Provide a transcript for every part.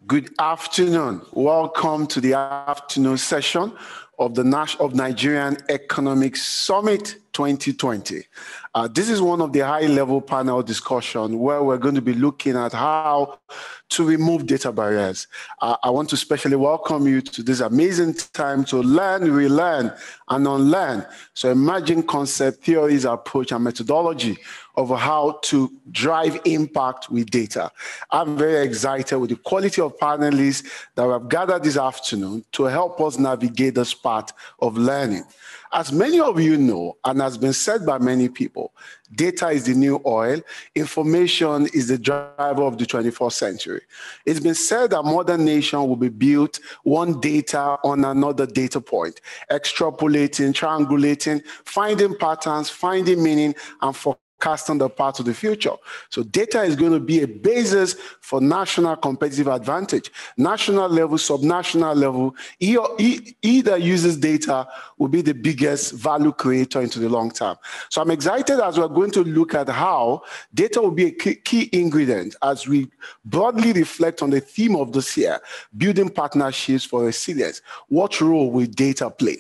Good afternoon. Welcome to the afternoon session of the Nigerian Economic Summit 2020. This is one of the high-level panel discussion where we're going to be looking at how to remove data barriers. I want to especially welcome you to this amazing time to learn, relearn, and unlearn. So emerging concept, theories, approach, and methodology of how to drive impact with data. I'm very excited with the quality of panelists that we have gathered this afternoon to help us navigate this part of learning. As many of you know, and has been said by many people, data is the new oil. Information is the driver of the 21st century. It's been said that modern nation will be built one data on another data point, extrapolating, triangulating, finding patterns, finding meaning, and forecasting the path of the future. So data is going to be a basis for national competitive advantage. National level, subnational level, either uses data will be the biggest value creator into the long term. So I'm excited as we're going to look at how data will be a key ingredient as we broadly reflect on the theme of this year, building partnerships for resilience. What role will data play?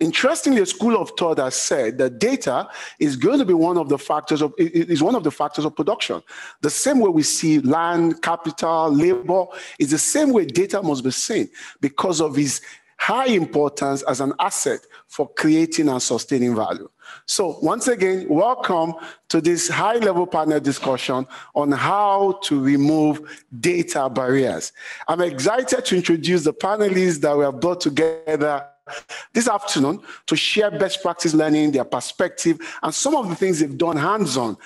Interestingly, a school of thought has said that data is going to be one of the factors of production. The same way we see land, capital, labor is the same way data must be seen because of its high importance as an asset for creating and sustaining value. So once again, welcome to this high-level panel discussion on how to remove data barriers. I'm excited to introduce the panelists that we have brought together this afternoon to share best practice learning, their perspective, and some of the things they've done hands-on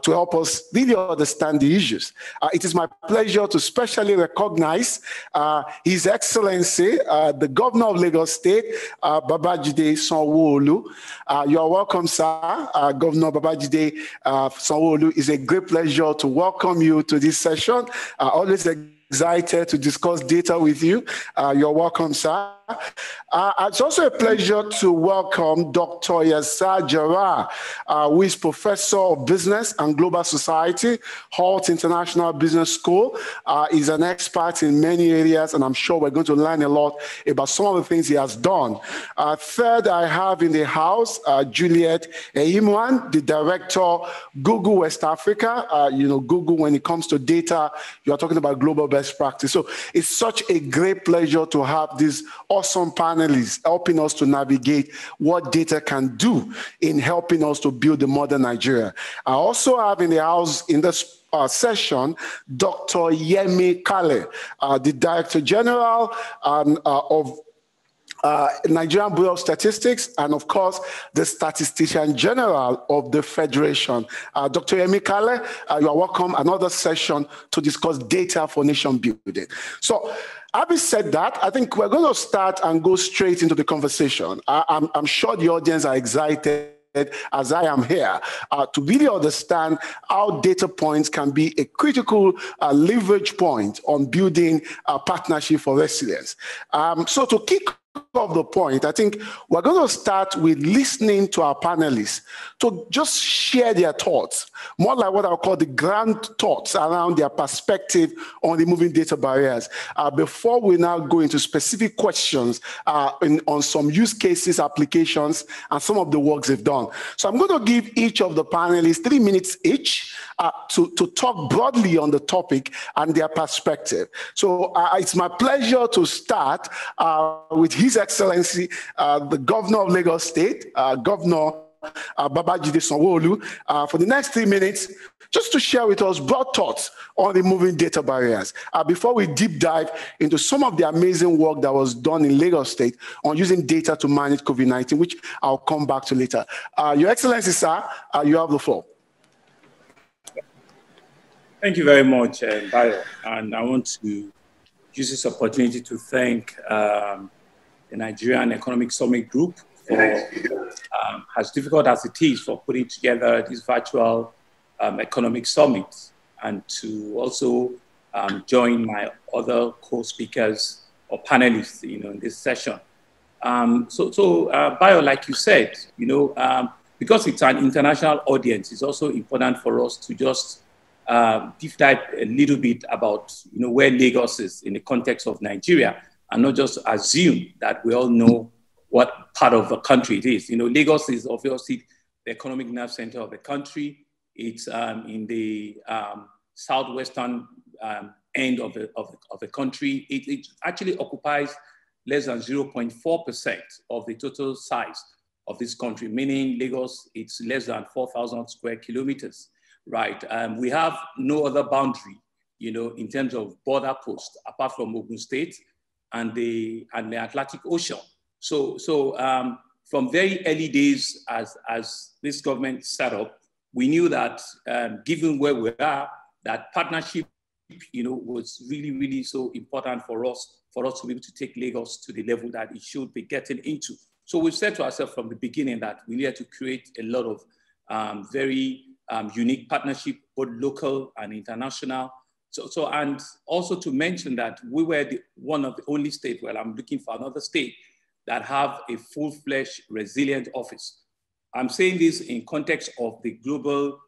to help us really understand the issues. It is my pleasure to specially recognize His Excellency, the Governor of Lagos State, Babajide Sanwo-Olu. You are welcome, sir. Governor Babajide Sanwo-Olu, it's a great pleasure to welcome you to this session. Always excited to discuss data with you. You're welcome, sir. It's also a pleasure to welcome Dr. Yasser Jarrah, who is Professor of Business and Global Society, Hult International Business School. He's an expert in many areas, and I'm sure we're going to learn a lot about some of the things he has done. Third, I have in the house Juliet Eimwan, the Director, Google West Africa. Google, when it comes to data, you are talking about global best practice. So it's such a great pleasure to have these awesome panelists helping us to navigate what data can do in helping us to build the modern Nigeria. I also have in the house in this session, Dr. Yemi Kale, the Director General of Nigerian Bureau of Statistics, and of course, the Statistician General of the Federation. Dr. Yemi Kale, you are welcome. Another session to discuss data for nation building. So, having said that, I think we're going to start and go straight into the conversation. I'm sure the audience are excited, as I am here, to really understand how data points can be a critical leverage point on building a partnership for resilience. So to kick off the point, I think we're going to start with listening to our panelists to just share their thoughts, more like what I'll call the grand thoughts around their perspective on removing data barriers, before we now go into specific questions on some use cases, applications, and some of the works they've done. So I'm going to give each of the panelists 3 minutes each to talk broadly on the topic and their perspective. So it's my pleasure to start with His Excellency, the Governor of Lagos State, Governor Babajide Sanwo-Olu, for the next 3 minutes, just to share with us broad thoughts on removing data barriers. Before we deep dive into some of the amazing work that was done in Lagos State on using data to manage COVID-19, which I'll come back to later. Your Excellency, sir, you have the floor. Thank you very much, Bayo. And I want to use this opportunity to thank the Nigerian Economic Summit Group for, as difficult as it is, for putting together this virtual economic summit, and to also join my other co-speakers or panelists, in this session. Bayo, like you said, because it's an international audience, it's also important for us to just deep dive a little bit about where Lagos is in the context of Nigeria, and not just assume that we all know what part of the country it is. Lagos is obviously the economic nerve center of the country. It's in the southwestern end of the country. It actually occupies less than 0.4% of the total size of this country, meaning Lagos, it's less than 4,000 square kilometers, right? We have no other boundary, in terms of border post, apart from Ogun State and the Atlantic Ocean. So from very early days as this government set up, we knew that given where we are, that partnership, was really, really so important for us to be able to take Lagos to the level that it should be getting into. So we've said to ourselves from the beginning that we needed to create a lot of very unique partnership, both local and international. So and also to mention that we were one of the only states, well, I'm looking for another state that have a full-fledged resilient office. I'm saying this in context of the global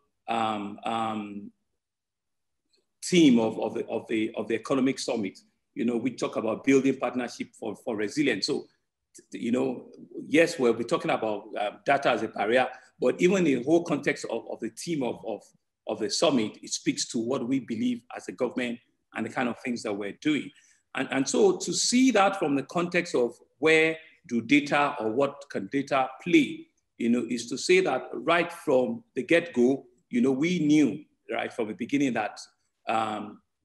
theme of the economic summit. We talk about building partnership for resilience. So, yes, we'll be talking about data as a barrier, but even in the whole context of the theme of the summit, it speaks to what we believe as a government and the kind of things that we're doing. And so to see that from the context of where do data or what can data play, is to say that right from the get-go, we knew right from the beginning that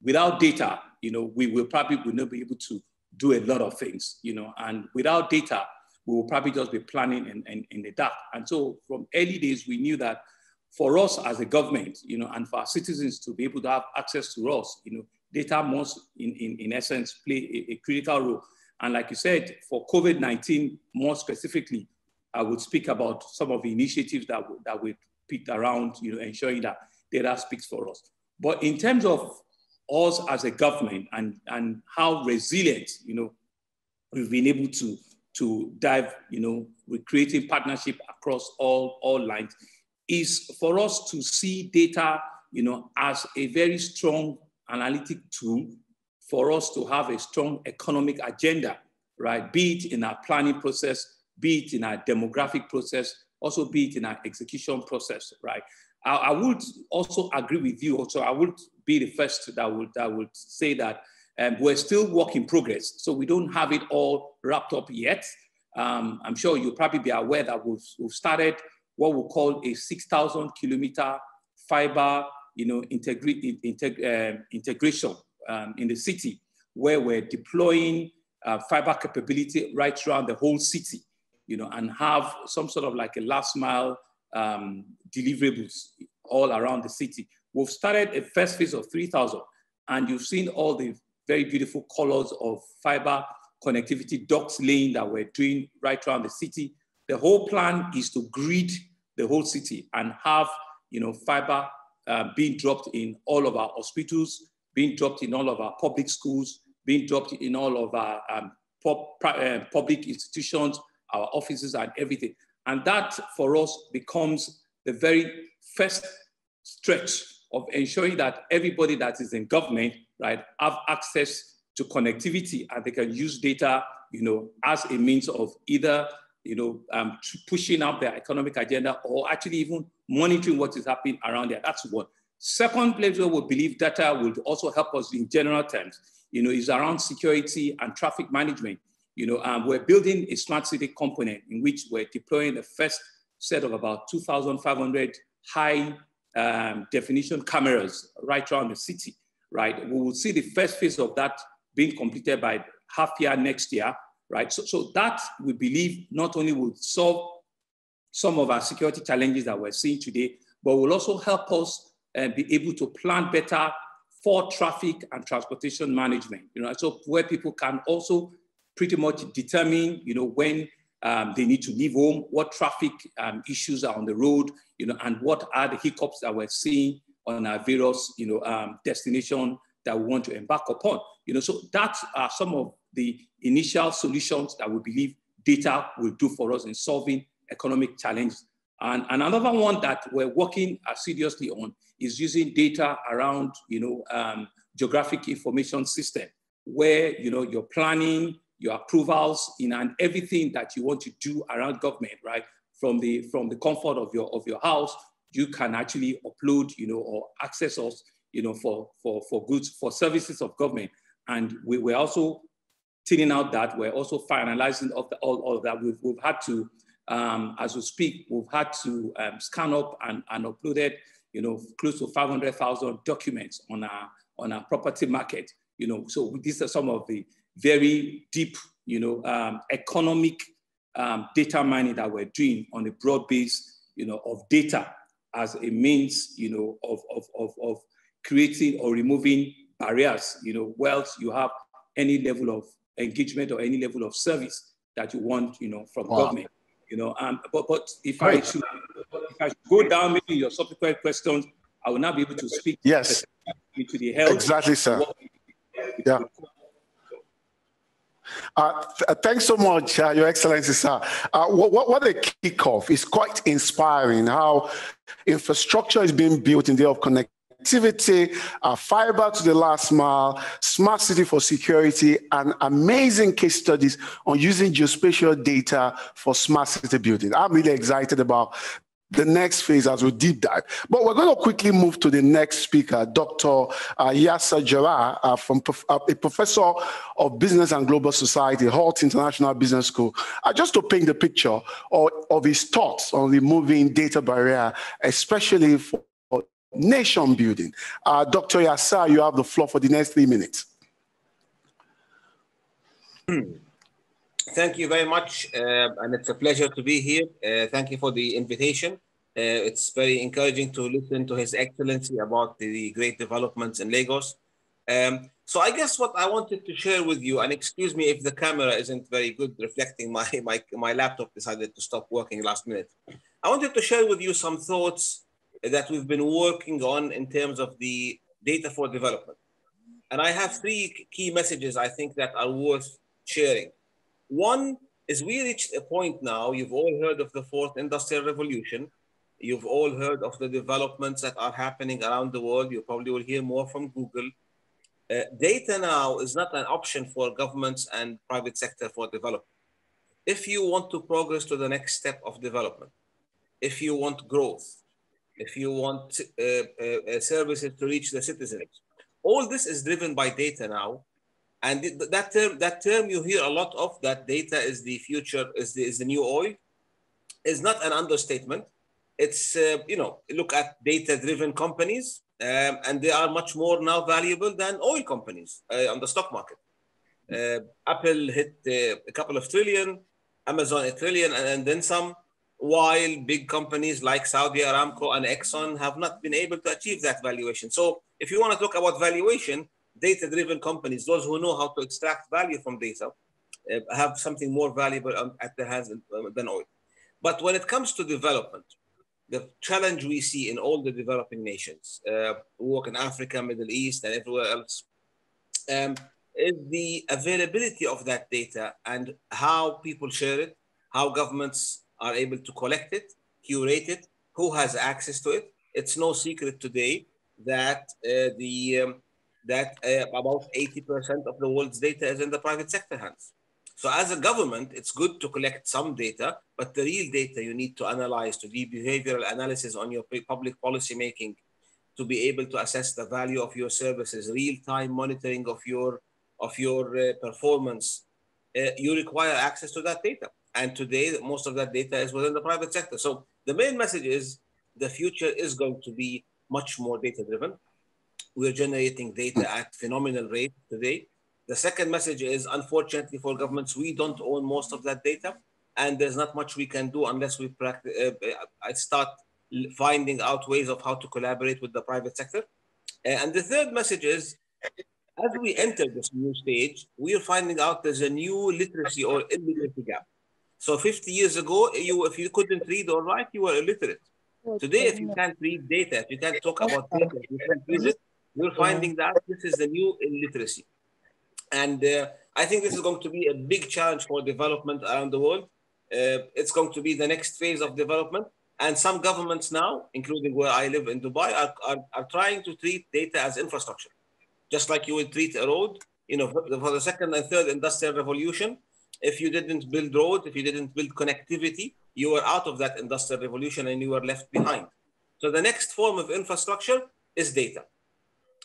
without data, we will probably will not be able to do a lot of things, and without data, we will probably just be planning in the dark. And so from early days, we knew that for us as a government, and for our citizens to be able to have access to us, data must, in essence, play a critical role. And like you said, for COVID-19, more specifically, I would speak about some of the initiatives that we picked around, ensuring that data speaks for us. But in terms of us as a government and how resilient, we've been able to dive, with creating partnership across all lines, is for us to see data, as a very strong analytic tool for us to have a strong economic agenda, right? Be it in our planning process, be it in our demographic process, also be it in our execution process, right? I would also agree with you. Also, I would be the first that would say that we're still work in progress. So we don't have it all wrapped up yet. I'm sure you'll probably be aware that we've started what we call a 6,000 kilometer fiber, integration in the city, where we're deploying fiber capability right around the whole city, and have some sort of like a last mile deliverables all around the city. We've started a first phase of 3,000, and you've seen all the very beautiful colors of fiber connectivity ducts laying that we're doing right around the city. The whole plan is to grid the whole city and have, fiber being dropped in all of our hospitals, being dropped in all of our public schools, being dropped in all of our public institutions, our offices and everything. And that for us becomes the very first stretch of ensuring that everybody that is in government, right, have access to connectivity, and they can use data, as a means of either, pushing up their economic agenda or actually even monitoring what is happening around there. That's one. Second place where we believe data will also help us in general terms, is around security and traffic management. We're building a smart city component in which we're deploying the first set of about 2,500 high definition cameras right around the city, right? We will see the first phase of that being completed by half year next year, right? So that we believe not only will solve some of our security challenges that we're seeing today, but will also help us be able to plan better for traffic and transportation management, so where people can also pretty much determine, when they need to leave home, what traffic issues are on the road, and what are the hiccups that we're seeing on our various, destination that we want to embark upon. So that are some of the initial solutions that we believe data will do for us in solving economic challenges. And another one that we're working assiduously on is using data around, geographic information system, where, your planning, your approvals, and everything that you want to do around government, right? From the comfort of your house, you can actually upload, or access us, for goods, for services of government. And we're also tuning out that. We're also finalizing all of that. We've had to, as we speak, we've had to scan up and uploaded, close to 500,000 documents on our property market. So these are some of the very deep, economic data mining that we're doing on a broad base, of data as a means, of creating or removing barriers, whilst you have any level of engagement or any level of service that you want, from government. But if I should go down maybe your subsequent questions, I will not be able to speak to the health. Exactly, sir. Yeah. Thanks so much, Your Excellency, sir. What a kickoff. It's quite inspiring how infrastructure is being built in the area of connectivity, fiber to the last mile, smart city for security, and amazing case studies on using geospatial data for smart city building. I'm really excited about the next phase as we deep dive. But we're going to quickly move to the next speaker, Dr. Yasser Jarrah, a professor of business and global society, Hult International Business School, just to paint the picture of his thoughts on removing data barrier, especially for nation building. Dr. Yasser, you have the floor for the next 3 minutes. Thank you very much, and it's a pleasure to be here. Thank you for the invitation. It's very encouraging to listen to His Excellency about the great developments in Lagos. So I guess what I wanted to share with you, and excuse me if the camera isn't very good reflecting my laptop decided to stop working last minute. I wanted to share with you some thoughts that we've been working on in terms of the data for development. And I have 3 key messages I think that are worth sharing. One is we reached a point now, you've all heard of the 4th Industrial Revolution. You've all heard of the developments that are happening around the world. You probably will hear more from Google. Data now is not an option for governments and private sector for development. If you want to progress to the next step of development, if you want growth, if you want services to reach the citizens, all this is driven by data now. And that term you hear a lot of, that data is the future, is the new oil, is not an understatement. It's, look at data-driven companies, and they are much more now valuable than oil companies on the stock market. Apple hit a couple of trillion, Amazon $1 trillion, and then some, while big companies like Saudi Aramco and Exxon have not been able to achieve that valuation. So if you want to talk about valuation, data-driven companies, those who know how to extract value from data, have something more valuable at their hands than oil. But when it comes to development, the challenge we see in all the developing nations, who work in Africa, Middle East, and everywhere else, is the availability of that data and how people share it, how governments are able to collect it, curate it, who has access to it. It's no secret today that about 80% of the world's data is in the private sector hands. So as a government, it's good to collect some data, but the real data you need to analyze, to do behavioral analysis on your public policy making, to be able to assess the value of your services, real-time monitoring of your performance, you require access to that data. And today, most of that data is within the private sector. So the main message is the future is going to be much more data-driven. We're generating data at phenomenal rate today. The second message is, unfortunately for governments, we don't own most of that data, and there's not much we can do unless we start finding out ways of how to collaborate with the private sector. And the third message is, as we enter this new stage, we are finding out there's a new literacy or illiteracy gap. So 50 years ago, if you couldn't read or write, you were illiterate. Today, if you can't read data, if you can't talk about data, if you can't use it, you're finding that this is the new illiteracy. And I think this is going to be a big challenge for development around the world. It's going to be the next phase of development. And some governments now, including where I live in Dubai, are trying to treat data as infrastructure. Just like you would treat a road, for the second and third industrial revolution, if you didn't build roads, if you didn't build connectivity, you were out of that industrial revolution and you were left behind. So the next form of infrastructure is data.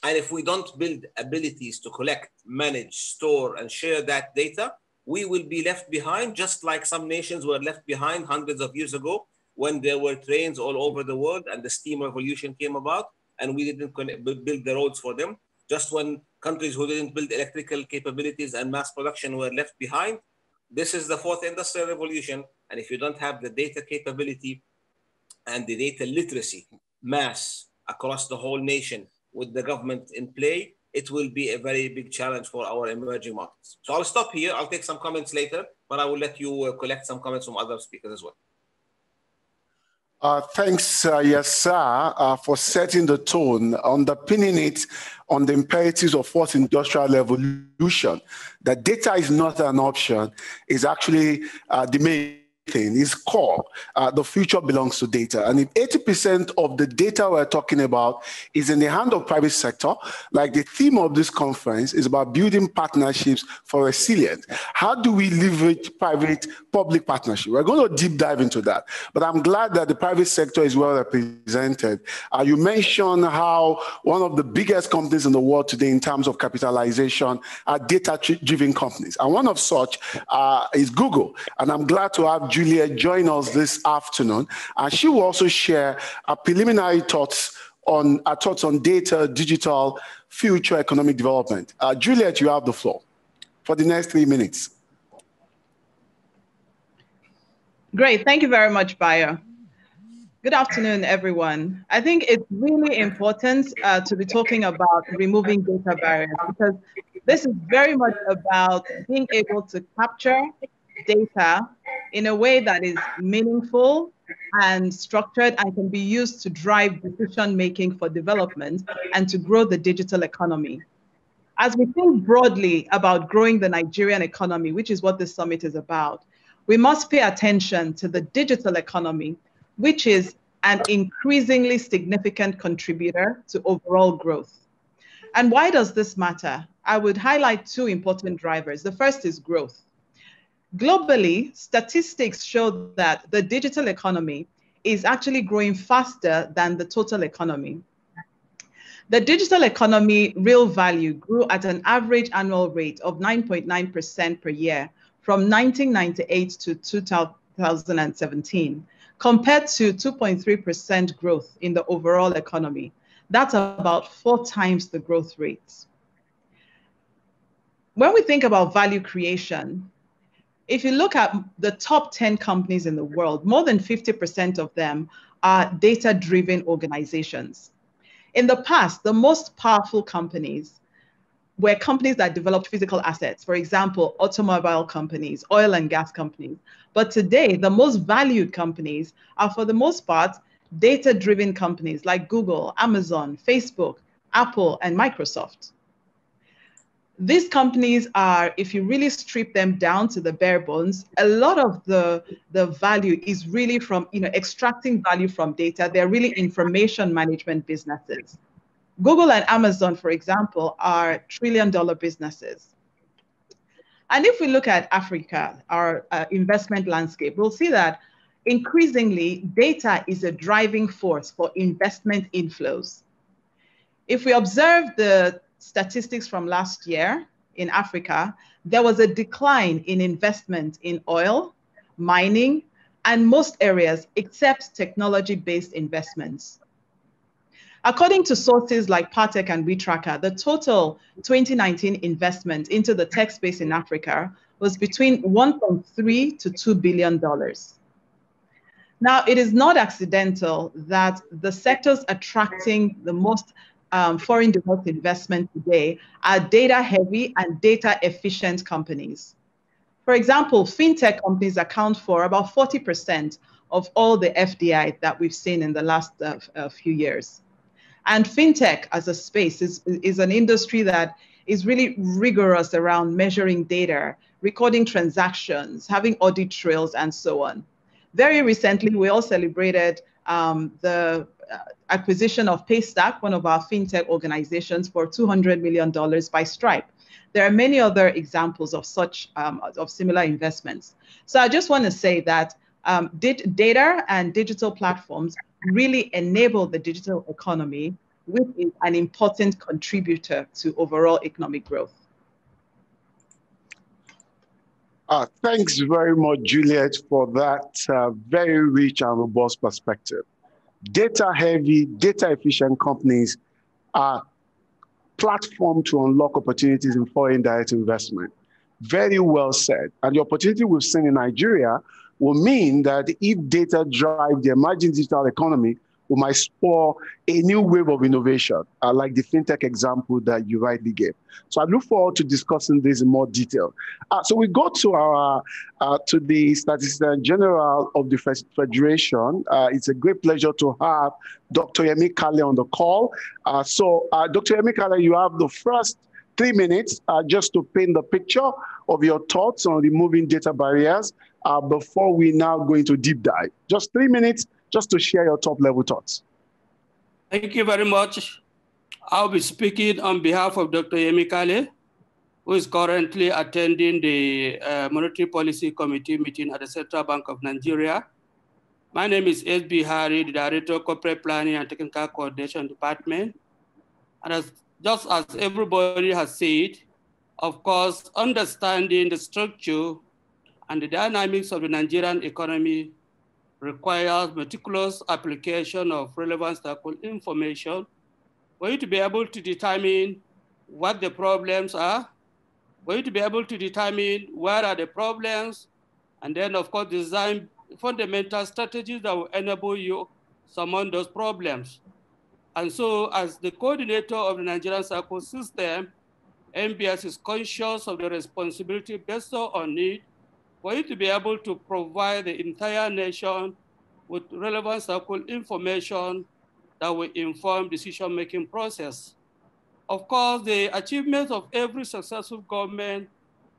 And if we don't build abilities to collect, manage, store, and share that data, we will be left behind, just like some nations were left behind hundreds of years ago when there were trains all over the world and the steam revolution came about and we didn't build the roads for them. Just when countries who didn't build electrical capabilities and mass production were left behind. This is the fourth industrial revolution. And if you don't have the data capability and the data literacy mass across the whole nation with the government in play, it will be a very big challenge for our emerging markets. So I'll stop here. I'll take some comments later, but I will let you collect some comments from other speakers as well. Thanks, Yasser, for setting the tone, underpinning it on the imperatives of fourth industrial revolution. That data is not an option, is actually the main thing, is core. The future belongs to data. And if 80% of the data we're talking about is in the hand of private sector, like the theme of this conference is about building partnerships for resilience. How do we leverage private-public partnership? We're going to deep dive into that. But I'm glad that the private sector is well represented. You mentioned how one of the biggest companies in the world today in terms of capitalization are data-driven companies. And one of such is Google. And I'm glad to have Juliet join us this afternoon, and she will also share our preliminary thoughts on data, digital, future economic development. Juliet, you have the floor for the next 3 minutes. Great, thank you very much, Bayo. Good afternoon, everyone. I think it's really important to be talking about removing data barriers, because this is very much about being able to capture data in a way that is meaningful and structured and can be used to drive decision-making for development and to grow the digital economy. As we think broadly about growing the Nigerian economy, which is what this summit is about, we must pay attention to the digital economy, which is an increasingly significant contributor to overall growth. And why does this matter? I would highlight two important drivers. The first is growth. Globally, statistics show that the digital economy is actually growing faster than the total economy. The digital economy real value grew at an average annual rate of 9.9% per year from 1998 to 2017, compared to 2.3% growth in the overall economy. That's about 4 times the growth rate. When we think about value creation, if you look at the top 10 companies in the world, more than 50% of them are data-driven organizations. In the past, the most powerful companies were companies that developed physical assets, for example, automobile companies, oil and gas companies. But today, the most valued companies are, for the most part, data-driven companies like Google, Amazon, Facebook, Apple, and Microsoft. These companies are, if you really strip them down to the bare bones, a lot of the value is really from extracting value from data. They're really information management businesses. Google and Amazon, for example, are trillion-dollar businesses. And if we look at Africa, our investment landscape, we'll see that increasingly data is a driving force for investment inflows. If we observe the statistics from last year in Africa, there was a decline in investment in oil, mining, and most areas except technology-based investments. According to sources like Partech and WeTracker, the total 2019 investment into the tech space in Africa was between $1.3 to $2 billion. Now, it is not accidental that the sectors attracting the most foreign direct investment today are data-heavy and data-efficient companies. For example, fintech companies account for about 40% of all the FDI that we've seen in the last few years. And fintech as a space is an industry that is really rigorous around measuring data, recording transactions, having audit trails, and so on. Very recently, we all celebrated the acquisition of Paystack, one of our fintech organizations, for $200 million by Stripe. There are many other examples of such of similar investments. So I just want to say that data and digital platforms really enable the digital economy, which is an important contributor to overall economic growth. Thanks very much, Juliet, for that very rich and robust perspective. Data-heavy, data-efficient companies are platform to unlock opportunities in foreign direct investment. Very well said. And the opportunity we've seen in Nigeria will mean that if data drive the emerging digital economy, we might spur a new wave of innovation, like the fintech example that you rightly gave. So I look forward to discussing this in more detail. So we go to our to the Statistician General of the Federation. It's a great pleasure to have Dr. Yemi Kale on the call. Dr. Yemi Kale, you have the first 3 minutes just to paint the picture of your thoughts on removing data barriers before we now go into deep dive. Just 3 minutes just to share your top level thoughts. Thank you very much. I'll be speaking on behalf of Dr. Yemi Kale, who is currently attending the Monetary Policy Committee meeting at the Central Bank of Nigeria. My name is S.B. Hari, the Director of Corporate Planning and Technical Coordination Department. And just as everybody has said, of course, understanding the structure and the dynamics of the Nigerian economy requires meticulous application of relevant stakeholder information for you to be able to determine what the problems are, for you to be able to determine where are the problems, and then of course design fundamental strategies that will enable you surmount those problems. And so as the coordinator of the Nigerian Circle system, NBS is conscious of the responsibility based on need for you to be able to provide the entire nation with relevant circle information that will inform decision-making process. Of course, the achievements of every successful government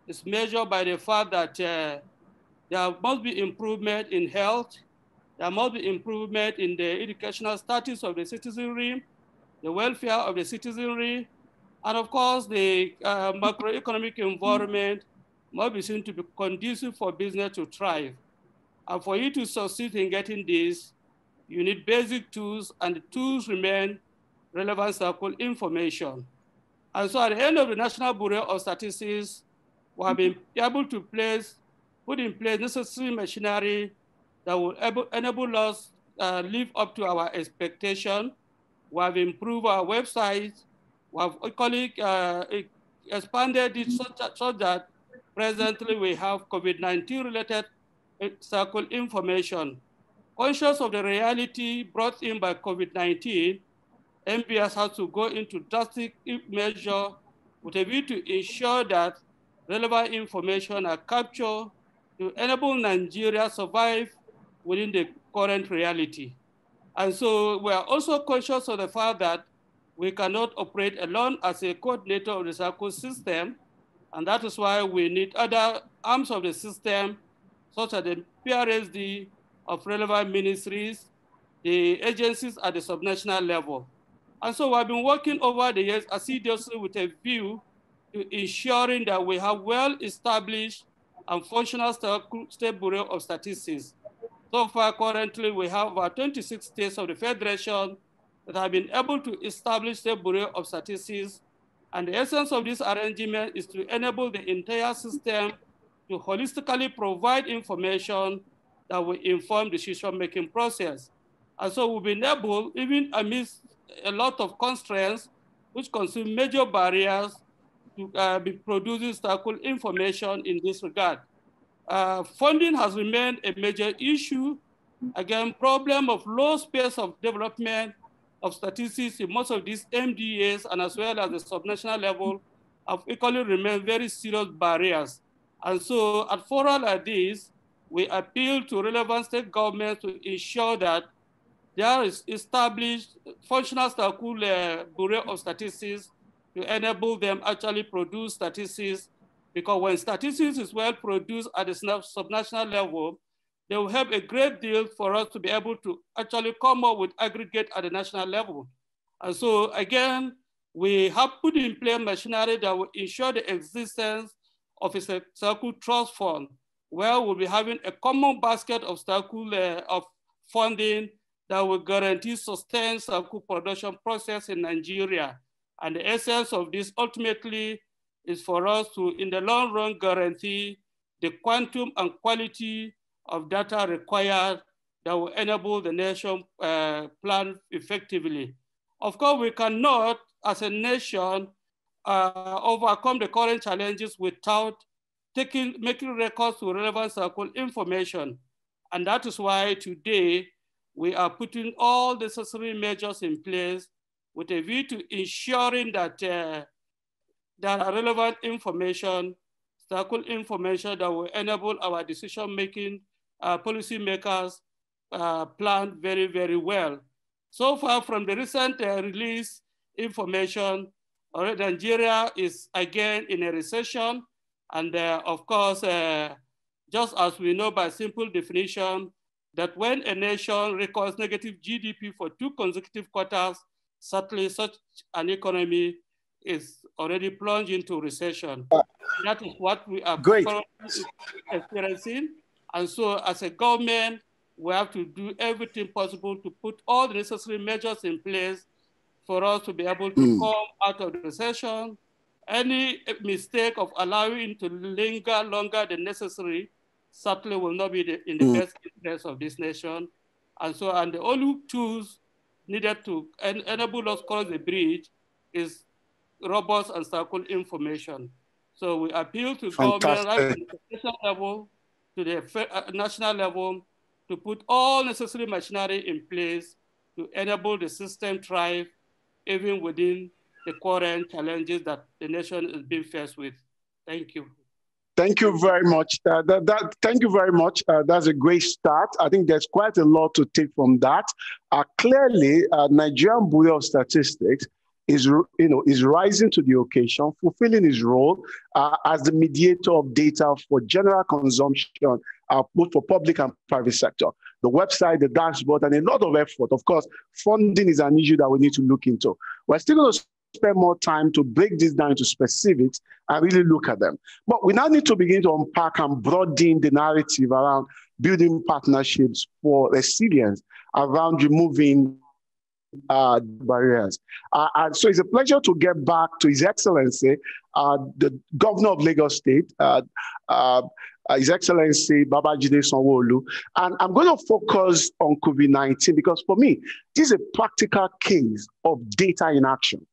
is measured by the fact that there must be improvement in health, there must be improvement in the educational status of the citizenry, the welfare of the citizenry, and of course, the macroeconomic environment must be seen to be conducive for business to thrive. And for you to succeed in getting this, you need basic tools, and the tools remain relevant circle information. And so at the end of the National Bureau of Statistics, we have been able to put in place necessary machinery that will enable us live up to our expectation. We have improved our website. We have equally expanded it so that presently we have COVID-19 related circle information. Conscious of the reality brought in by COVID-19, MBS has to go into drastic measure with a view to ensure that relevant information are captured to enable Nigeria survive within the current reality. And so we are also conscious of the fact that we cannot operate alone as a coordinator of the circle system, and that is why we need other arms of the system, such as the PRSD of relevant ministries, the agencies at the subnational level. And so we've been working over the years assiduously with a view to ensuring that we have well-established and functional State Bureau of Statistics. So far, currently, we have about 26 states of the Federation that have been able to establish State Bureau of Statistics. And the essence of this arrangement is to enable the entire system to holistically provide information that will inform the decision-making process. And so we've been able, even amidst a lot of constraints, which consume major barriers, to be producing statistical information in this regard. Funding has remained a major issue. Again, problem of low space of development of statistics in most of these MDAs and as well as the subnational level have equally remained very serious barriers. And so at fora like this, we appeal to relevant state governments to ensure that there is established functional statistical Bureau of Statistics to enable them actually produce statistics, because when statistics is well produced at the subnational level, they will help a great deal for us to be able to actually come up with aggregate at the national level. And so again, we have put in place machinery that will ensure the existence of a circle trust fund, where we'll be having a common basket of circle of funding that will guarantee sustained circle production process in Nigeria. And the essence of this ultimately is for us to, in the long run, guarantee the quantum and quality of data required that will enable the nation plan effectively. Of course, we cannot, as a nation, overcome the current challenges without making records to relevant circle information. And that is why today we are putting all the necessary measures in place with a view to ensuring that there are relevant information, circle information that will enable our decision-making policymakers plan very, very well. So far from the recent release information, Nigeria is again in a recession. And of course, just as we know by simple definition, that when a nation records negative GDP for 2 consecutive quarters, certainly such an economy is already plunged into recession. That is what we are experiencing. And so as a government, we have to do everything possible to put all the necessary measures in place for us to be able to come out of the recession. Any mistake of allowing it to linger longer than necessary certainly will not be in the best interest of this nation. And so, and the only tools needed to enable us cross the bridge is robust and circle information. So we appeal to government right from the national level to the national level to put all necessary machinery in place to enable the system thrive even within the current challenges that the nation is being faced with. Thank you. Thank you very much. Thank you very much. That's a great start. I think there's quite a lot to take from that. Clearly, Nigerian Bureau of Statistics is rising to the occasion, fulfilling its role as the mediator of data for general consumption, both for public and private sector. The website, the dashboard, and a lot of effort. Of course, funding is an issue that we need to look into. We're still going to spend more time to break this down into specifics and really look at them. But we now need to begin to unpack and broaden the narrative around building partnerships for resilience, around removing barriers. And so it's a pleasure to get back to His Excellency, the Governor of Lagos State, His Excellency Babajide Sanwo-Olu. And I'm going to focus on COVID-19 because for me, this is a practical case of data in action.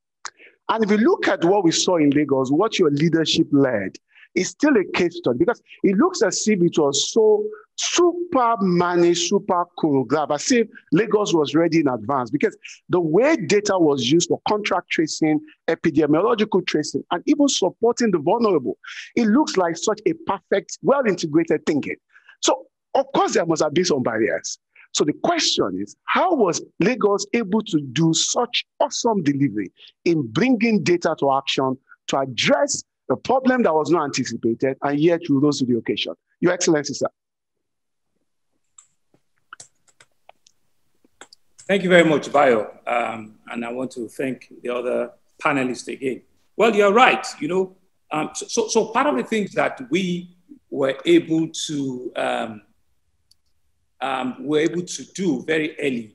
And if you look at what we saw in Lagos, what your leadership led, is still a case study because it looks as if it was so super managed, super choreographed, as if Lagos was ready in advance because the way data was used for contract tracing, epidemiological tracing, and even supporting the vulnerable, it looks like such a perfect, well-integrated thinking. So, of course, there must have been some barriers. So the question is, how was Lagos able to do such awesome delivery in bringing data to action to address a problem that was not anticipated, and yet you rose to the occasion? Your Excellency, sir. Thank you very much, Bayo. And I want to thank the other panelists again. Well, you're right. So part of the things that we were able to do very early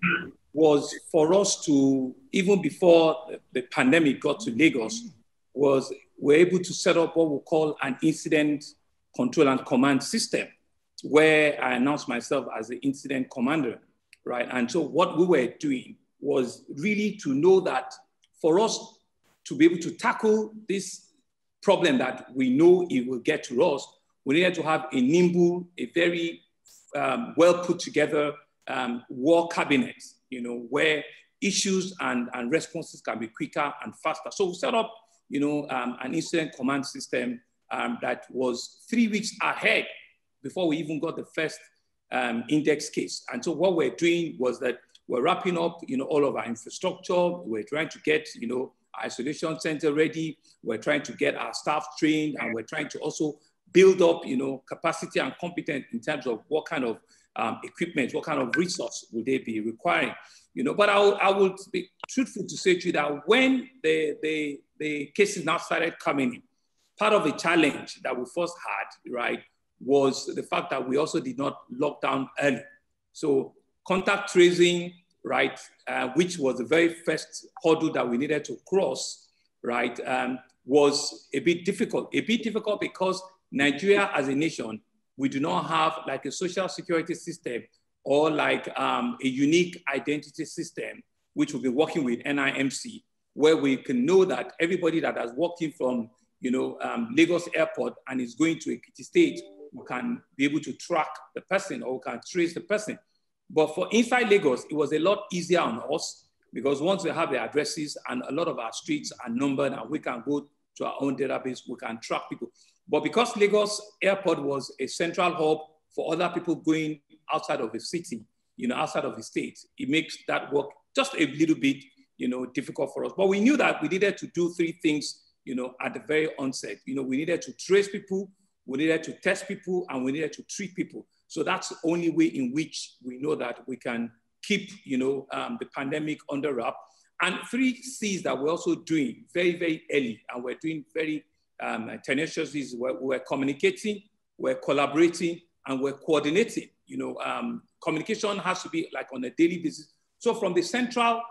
was for us to, even before the pandemic got to Lagos, we're able to set up what we call an incident control and command system, where I announced myself as the incident commander, right? And so what we were doing was really to know that for us to be able to tackle this problem that we know it will get to us, we needed to have a nimble, a very well put together war cabinet, where issues and responses can be quicker and faster. So we set up, an incident command system that was 3 weeks ahead before we even got the first index case. And so what we're doing was that we're wrapping up, all of our infrastructure. We're trying to get, isolation center ready. We're trying to get our staff trained, and we're trying to also build up, capacity and competence in terms of what kind of equipment, what kind of resource would they be requiring, But I would be truthful to say to you that when the cases now started coming in, part of the challenge that we first had, right, was the fact that we also did not lock down early. So contact tracing, right, which was the very first hurdle that we needed to cross, right, was a bit difficult. A bit difficult because Nigeria as a nation, we do not have like a social security system or like a unique identity system, which we'll be working with NIMC, where we can know that everybody that has walked in from Lagos Airport and is going to Ekiti State, we can be able to track the person or we can trace the person. But for inside Lagos, it was a lot easier on us because once we have the addresses and a lot of our streets are numbered and we can go to our own database, we can track people. But because Lagos Airport was a central hub for other people going outside of the city, outside of the state, it makes that work just a little bit, difficult for us. But we knew that we needed to do three things, at the very onset. We needed to trace people, we needed to test people, and we needed to treat people. So that's the only way in which we know that we can keep, the pandemic under wrap. And 3 C's that we're also doing very, very early, and we're doing very tenaciously is we're communicating, we're collaborating, and we're coordinating. Communication has to be like on a daily basis. So from the central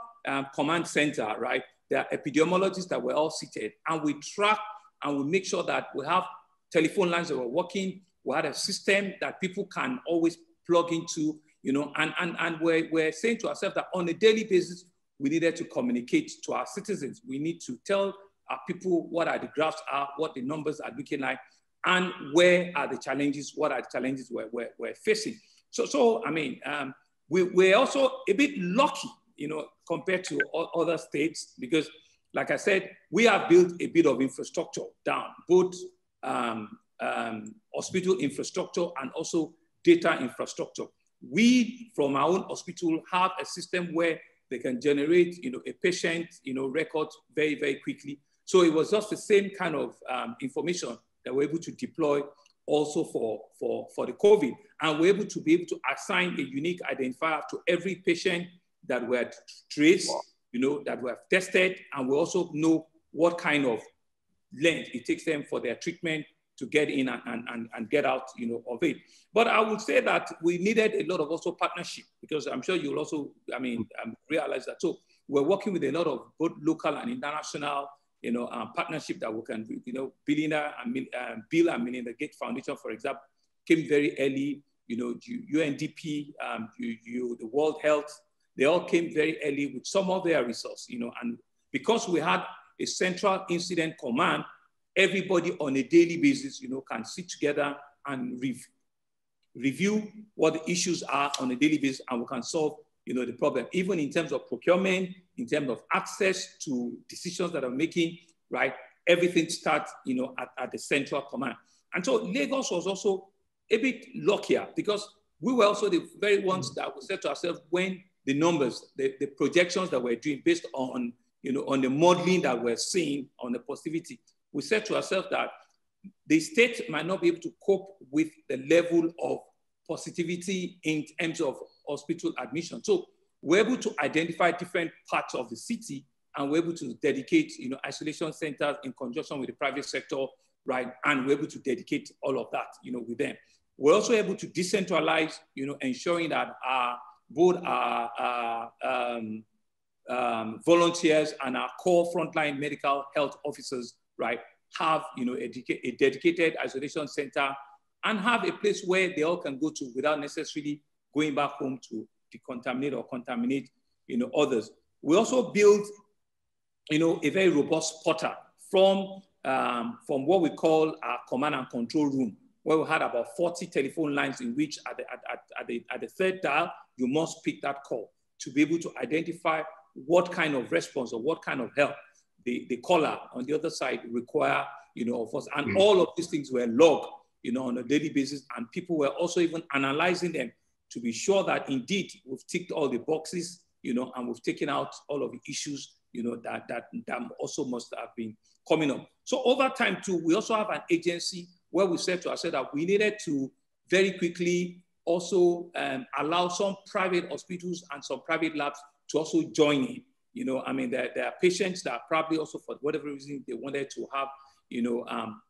command center, right, there are epidemiologists that were all seated, and we track and we make sure that we have telephone lines that were working. We had a system that people can always plug into, and we're saying to ourselves that on a daily basis, we needed to communicate to our citizens. We need to tell our people what are the graphs are, what the numbers are looking like, and where are the challenges, what are the challenges we're facing. So I mean, we're also a bit lucky, compared to other states, because like I said, we have built a bit of infrastructure down, both hospital infrastructure and also data infrastructure. We, from our own hospital, have a system where they can generate, a patient, record very, very quickly. So it was just the same kind of information that we're able to deploy also for the COVID. And we're able to assign a unique identifier to every patient that we had traced, that we have tested, and we also know what kind of length it takes them for their treatment to get in and get out, of it. But I would say that we needed a lot of also partnership, because I'm sure you'll also, realize that. So we're working with a lot of both local and international, partnership that we can, Bill and Melinda Gates Foundation, for example, came very early, UNDP, the World Health, they all came very early with some of their resources, and because we had a central incident command, everybody on a daily basis, can sit together and review what the issues are on a daily basis, and we can solve, the problem, even in terms of procurement, in terms of access to decisions that are making, right? Everything starts, at the central command. And so Lagos was also a bit luckier because we were also the very ones that we said to ourselves when the numbers, the projections that we're doing based on, on the modeling that we're seeing on the positivity, we said to ourselves that the state might not be able to cope with the level of positivity in terms of hospital admission. So we're able to identify different parts of the city, and we're able to dedicate, isolation centers in conjunction with the private sector, right? And we're able to all of that, with them. We're also able to decentralize, ensuring that both our volunteers and our core frontline medical health officers, right, have a dedicated isolation center and have a place where they all can go to without necessarily going back home to decontaminate or contaminate others. We also built a very robust portal from what we call our command and control room, where we had about 40 telephone lines in which at the third dial, you must pick that call to be able to identify what kind of response or what kind of help the caller on the other side require, of us. And all of these things were logged, on a daily basis. And people were also even analyzing them to be sure that indeed we've ticked all the boxes, and we've taken out all of the issues, that also must have been coming up. So over time too, we also have an agency where we said to ourselves that we needed to very quickly also allow some private hospitals and some private labs to also join in. You know, I mean, there are patients that probably also, for whatever reason, they wanted to have, you know,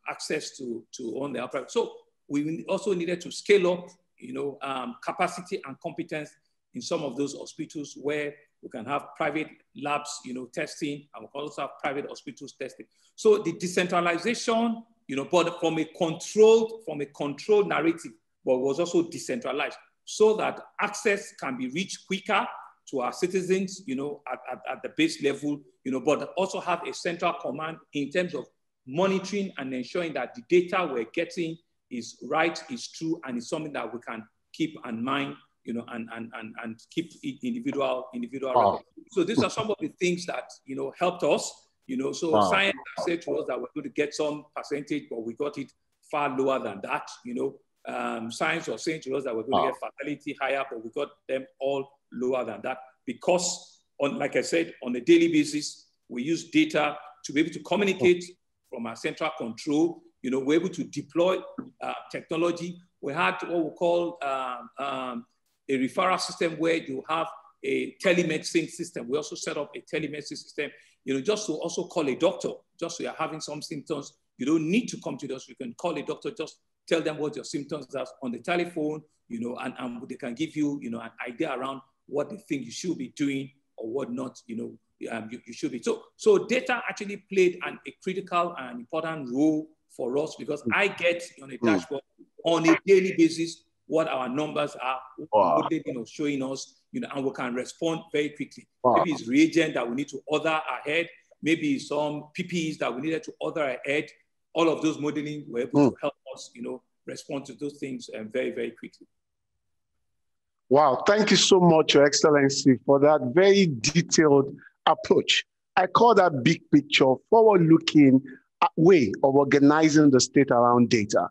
access to own their private. So we also needed to scale up, you know, capacity and competence in some of those hospitals where we can have private labs, you know, testing, and we can also have private hospitals testing. So the decentralization, you know, but from a controlled narrative, but was also decentralized so that access can be reached quicker to our citizens, you know, at the base level, you know, but also have a central command in terms of monitoring and ensuring that the data we're getting is right, is true, and is something that we can keep and mine, you know, and keep individual records. So these are some of the things that, you know, helped us, you know. So science said to us that we're going to get some percentage, but we got it far lower than that, you know. Science was saying to us that we're going to get fatality higher, but we got them all lower than that because, like I said, on a daily basis, we use data to be able to communicate from our central control. You know, we're able to deploy technology. We had what we call a referral system where you have a telemedicine system. We also set up a telemedicine system, you know, just to also call a doctor, just so you're having some symptoms. You don't need to come to us. You can call a doctor, just tell them what your symptoms are on the telephone, you know, and they can give you, you know, an idea around what they think you should be doing or what not, you know, you should be. So data actually played a critical and important role for us because I get on a dashboard on a daily basis what our numbers are, what they, you know, showing us, you know, and we can respond very quickly. Maybe it's reagent that we need to order ahead. Maybe some PPEs that we needed to order ahead. All of those modeling were able to help us, you know, respond to those things very, very quickly. Wow, thank you so much, Your Excellency, for that very detailed approach. I call that big picture, forward-looking way of organizing the state around data.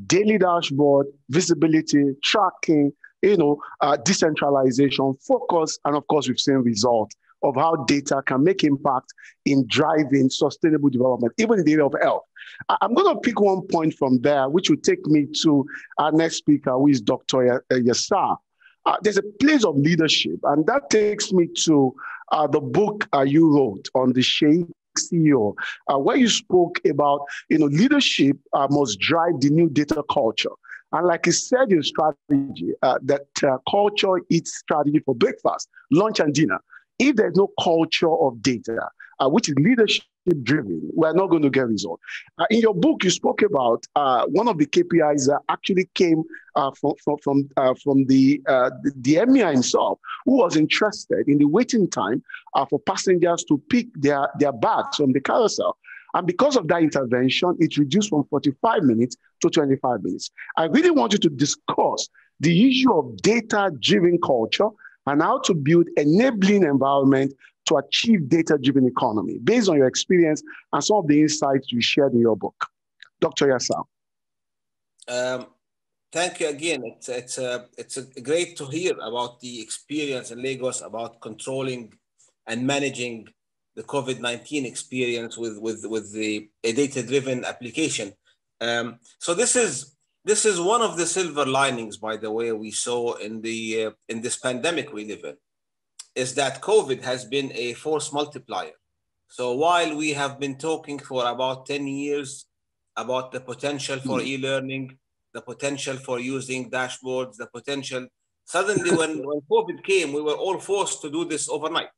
Daily dashboard, visibility, tracking, you know, decentralization, focus, and of course, we've seen results of how data can make impact in driving sustainable development, even in the area of health. I'm going to pick one point from there, which will take me to our next speaker, who is Dr. Yassar. There's a place of leadership, and that takes me to the book you wrote on the Sheikh CEO, where you spoke about, you know, leadership must drive the new data culture. And like you said in strategy, that culture eats strategy for breakfast, lunch, and dinner. If there's no culture of data, which is leadership driven, we're not going to get results. In your book, you spoke about one of the KPIs that actually came from the emir himself, who was interested in the waiting time for passengers to pick their bags from the carousel. And because of that intervention, it reduced from 45 minutes to 25 minutes. I really want you to discuss the issue of data-driven culture and how to build enabling environment to achieve data-driven economy based on your experience and some of the insights you shared in your book. Dr. Yassar. Thank you again. It's great to hear about the experience in Lagos about controlling and managing the COVID-19 experience with the data-driven application. So this is one of the silver linings, by the way, we saw in this pandemic we live in, is that COVID has been a force multiplier. So while we have been talking for about 10 years about the potential for e-learning, the potential for using dashboards, the potential, suddenly when COVID came, we were all forced to do this overnight.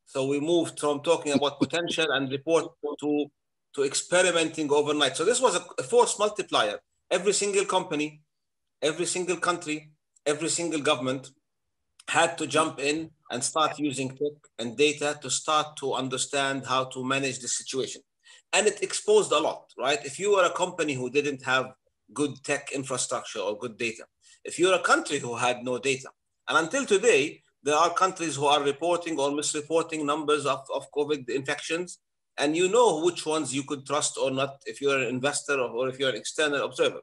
So we moved from talking about potential and report to experimenting overnight. So this was a force multiplier. Every single company, every single country, every single government had to jump in and start using tech and data to start to understand how to manage the situation. And it exposed a lot, right? If you were a company who didn't have good tech infrastructure or good data, if you're a country who had no data, and until today, there are countries who are reporting or misreporting numbers of COVID infections, and you know which ones you could trust or not if you're an investor or if you're an external observer.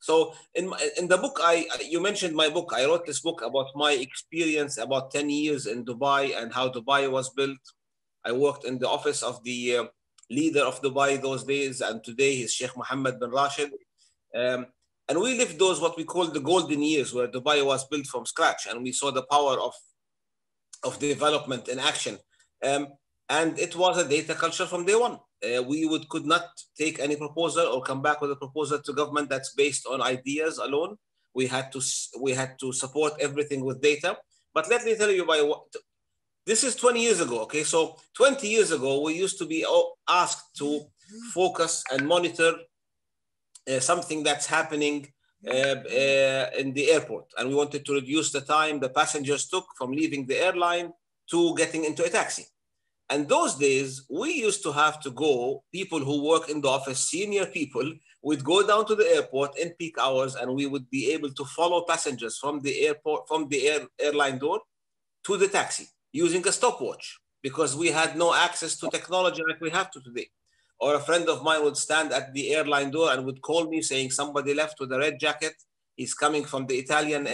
So in the book, you mentioned my book. I wrote this book about my experience about 10 years in Dubai and how Dubai was built. I worked in the office of the leader of Dubai those days, and today he's Sheikh Mohammed bin Rashid. And we lived those what we call the golden years, where Dubai was built from scratch, and we saw the power of development in action. And it was a data culture from day one. We could not take any proposal or come back with a proposal to government that's based on ideas alone. We had to support everything with data. But let me tell you, this is 20 years ago. Okay, so 20 years ago, we used to be asked to focus and monitor something that's happening in the airport, and we wanted to reduce the time the passengers took from leaving the airline to getting into a taxi. And those days, we used to have to go, people who work in the office, senior people, would go down to the airport in peak hours, and we would be able to follow passengers from the airport, from the airline door to the taxi using a stopwatch, because we had no access to technology like we have to today. Or a friend of mine would stand at the airline door and would call me saying somebody left with a red jacket. He's coming from the Italian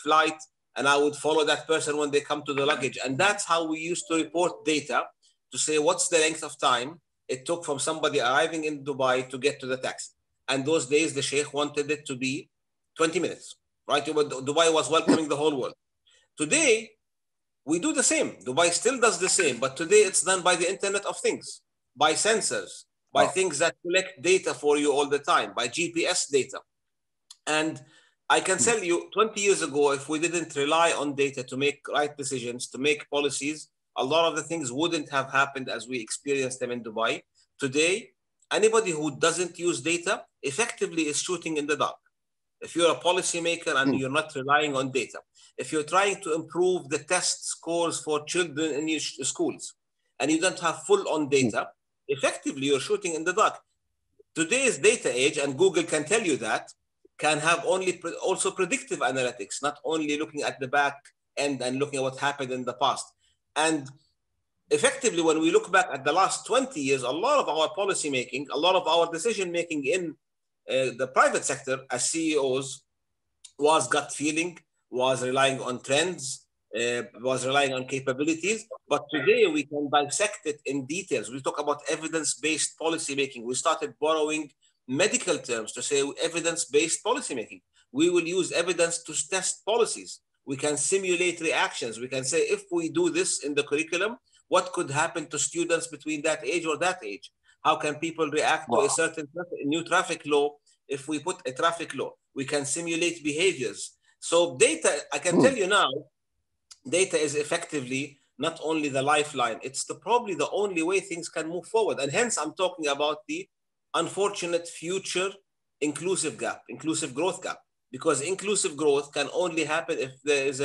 flight. And I would follow that person when they come to the luggage. And that's how we used to report data to say what's the length of time it took from somebody arriving in Dubai to get to the taxi. And those days, the Sheikh wanted it to be 20 minutes, right? Dubai was welcoming the whole world. Today, we do the same. Dubai still does the same, but today it's done by the Internet of Things, by sensors, by things that collect data for you all the time, by GPS data. And I can tell you, 20 years ago, if we didn't rely on data to make right decisions, to make policies, a lot of the things wouldn't have happened as we experienced them in Dubai. Today, anybody who doesn't use data effectively is shooting in the dark. If you're a policymaker and you're not relying on data, if you're trying to improve the test scores for children in your schools and you don't have full-on data, effectively you're shooting in the dark. Today's data age, and Google can tell you that, can have also predictive analytics, not only looking at the back end and looking at what happened in the past. And effectively, when we look back at the last 20 years, a lot of our policy making, a lot of our decision making in the private sector as CEOs was gut feeling, was relying on trends, was relying on capabilities. But today we can dissect it in details. We talk about evidence-based policy making. We started borrowing medical terms to say evidence-based policymaking. We will use evidence to test policies. We can simulate reactions. We can say, if we do this in the curriculum, what could happen to students between that age or that age? How can people react to a certain new traffic law if we put a traffic law? We can simulate behaviors. So data, I can tell you now, data is effectively not only the lifeline, it's probably the only way things can move forward. And hence I'm talking about the unfortunate future inclusive growth gap, because inclusive growth can only happen if there is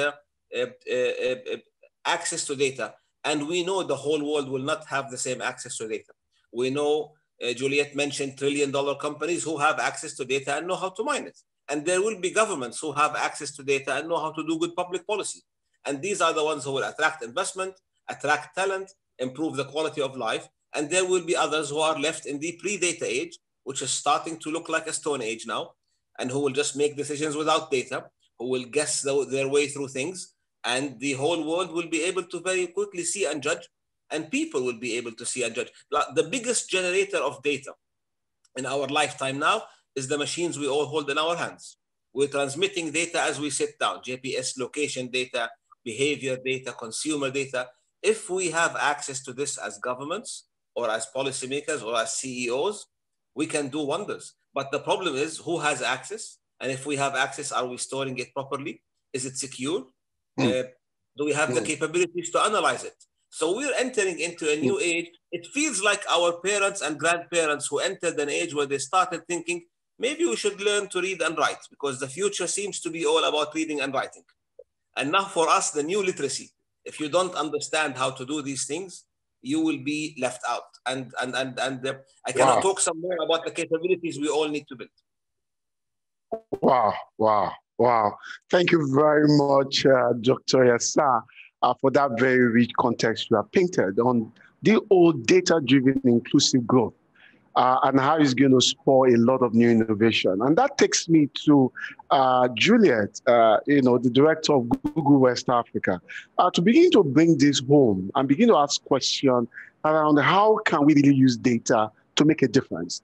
access to data. And we know the whole world will not have the same access to data. We know, Juliet mentioned trillion-dollar companies who have access to data and know how to mine it. And there will be governments who have access to data and know how to do good public policy. And these are the ones who will attract investment, attract talent, improve the quality of life. And there will be others who are left in the pre-data age, which is starting to look like a stone age now, and who will just make decisions without data, who will guess their way through things. And the whole world will be able to very quickly see and judge, and people will be able to see and judge. The biggest generator of data in our lifetime now is the machines we all hold in our hands. We're transmitting data as we sit down, GPS location data, behavior data, consumer data. If we have access to this as governments or as policymakers or as CEOs, we can do wonders. But the problem is, who has access? And if we have access, are we storing it properly? Is it secure? Do we have the capabilities to analyze it? So we're entering into a new age. It feels like our parents and grandparents who entered an age where they started thinking, maybe we should learn to read and write, because the future seems to be all about reading and writing. And now for us, the new literacy, if you don't understand how to do these things, you will be left out. And I cannot talk some more about the capabilities we all need to build. Wow. Thank you very much, Dr. Yassar, for that very rich context you have painted on the old data-driven inclusive growth and how it's going to spur a lot of new innovation. And that takes me to Juliet, the director of Google West Africa, to begin to bring this home and begin to ask questions around how can we really use data to make a difference.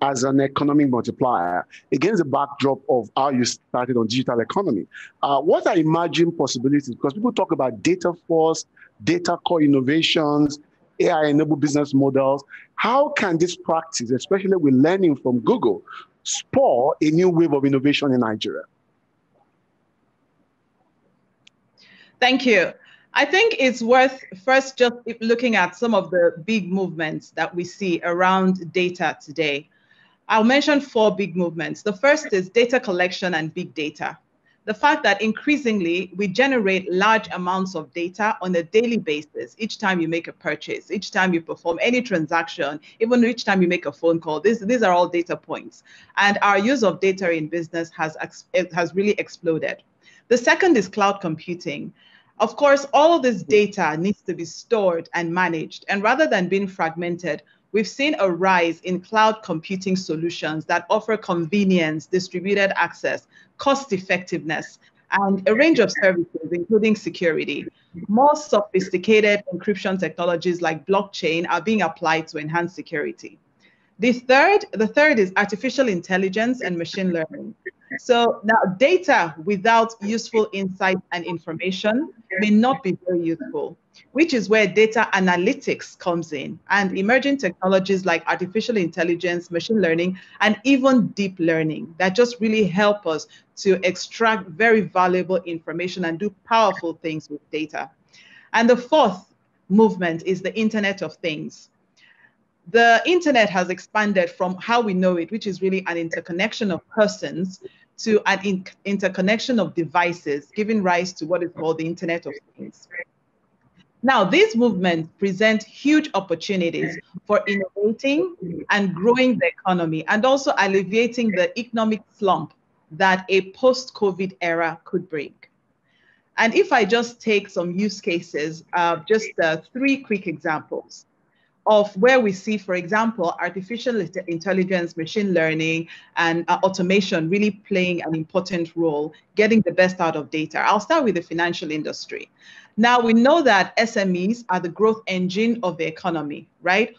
as an economic multiplier against the backdrop of how you started on digital economy. What are emerging possibilities? Because people talk about data force, data core innovations, AI-enabled business models. How can this practice, especially with learning from Google, spur a new wave of innovation in Nigeria? Thank you. I think it's worth first just looking at some of the big movements that we see around data today. I'll mention 4 big movements. The first is data collection and big data. The fact that increasingly we generate large amounts of data on a daily basis, each time you make a purchase, each time you perform any transaction, even each time you make a phone call, these are all data points. And our use of data in business has really exploded. The second is cloud computing. Of course, all of this data needs to be stored and managed. And rather than being fragmented, we've seen a rise in cloud computing solutions that offer convenience, distributed access, cost effectiveness, and a range of services, including security. More sophisticated encryption technologies like blockchain are being applied to enhance security. The third is artificial intelligence and machine learning. So now data without useful insight and information may not be very useful, which is where data analytics comes in, and emerging technologies like artificial intelligence, machine learning, and even deep learning that just really help us to extract very valuable information and do powerful things with data. And the fourth movement is the Internet of Things. The internet has expanded from how we know it, which is really an interconnection of persons, to an interconnection of devices, giving rise to what is called the Internet of Things. Now, these movements present huge opportunities for innovating and growing the economy, and also alleviating the economic slump that a post-COVID era could bring. And if I just take some use cases, just 3 quick examples of where we see, for example, artificial intelligence, machine learning, and automation really playing an important role, getting the best out of data. I'll start with the financial industry. Now, we know that SMEs are the growth engine of the economy, right?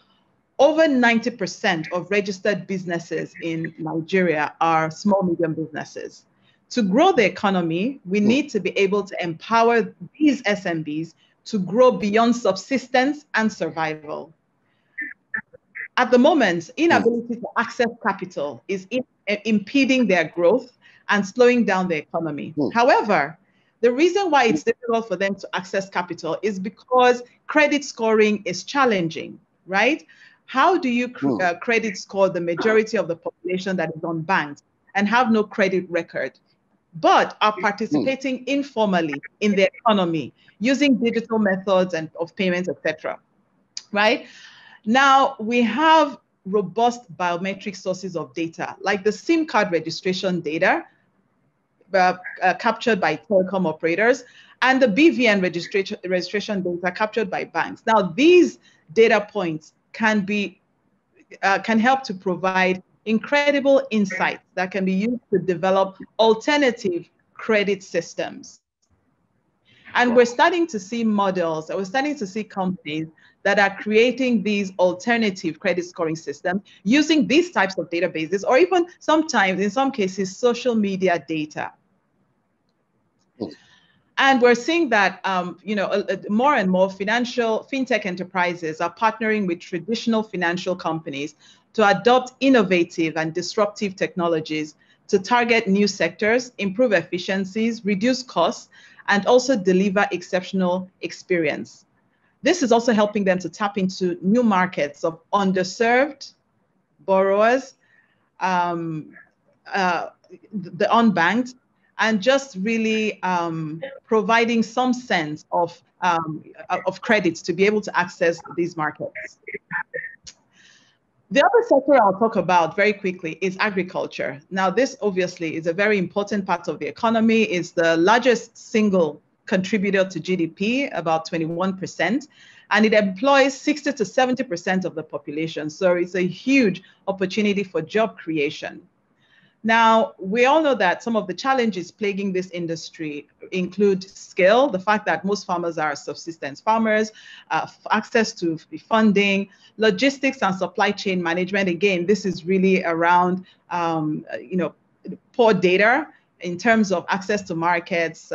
Over 90% of registered businesses in Nigeria are small, medium businesses. To grow the economy, we need to be able to empower these SMBs to grow beyond subsistence and survival. At the moment, inability to access capital is impeding their growth and slowing down the economy. However, the reason why it's difficult for them to access capital is because credit scoring is challenging, right? How do you credit score the majority of the population that is unbanked and have no credit record, but are participating informally in the economy using digital methods and of payments, etc., right? Now, we have robust biometric sources of data, like the SIM card registration data captured by telecom operators, and the BVN registration data captured by banks. Now, these data points can help to provide incredible insights that can be used to develop alternative credit systems. And we're starting to see models, we're starting to see companies that are creating these alternative credit scoring systems using these types of databases, or even sometimes, in some cases, social media data. And we're seeing that more and more fintech enterprises are partnering with traditional financial companies to adopt innovative and disruptive technologies to target new sectors, improve efficiencies, reduce costs, and also deliver exceptional experience. This is also helping them to tap into new markets of underserved borrowers, the unbanked, and just really providing some sense of credits to be able to access these markets. The other sector I'll talk about very quickly is agriculture. Now, this obviously is a very important part of the economy. It's the largest single contributor to GDP, about 21%, and it employs 60 to 70% of the population. So it's a huge opportunity for job creation. Now, we all know that some of the challenges plaguing this industry include scale, the fact that most farmers are subsistence farmers, access to funding, logistics and supply chain management. Again, this is really around, poor data in terms of access to markets,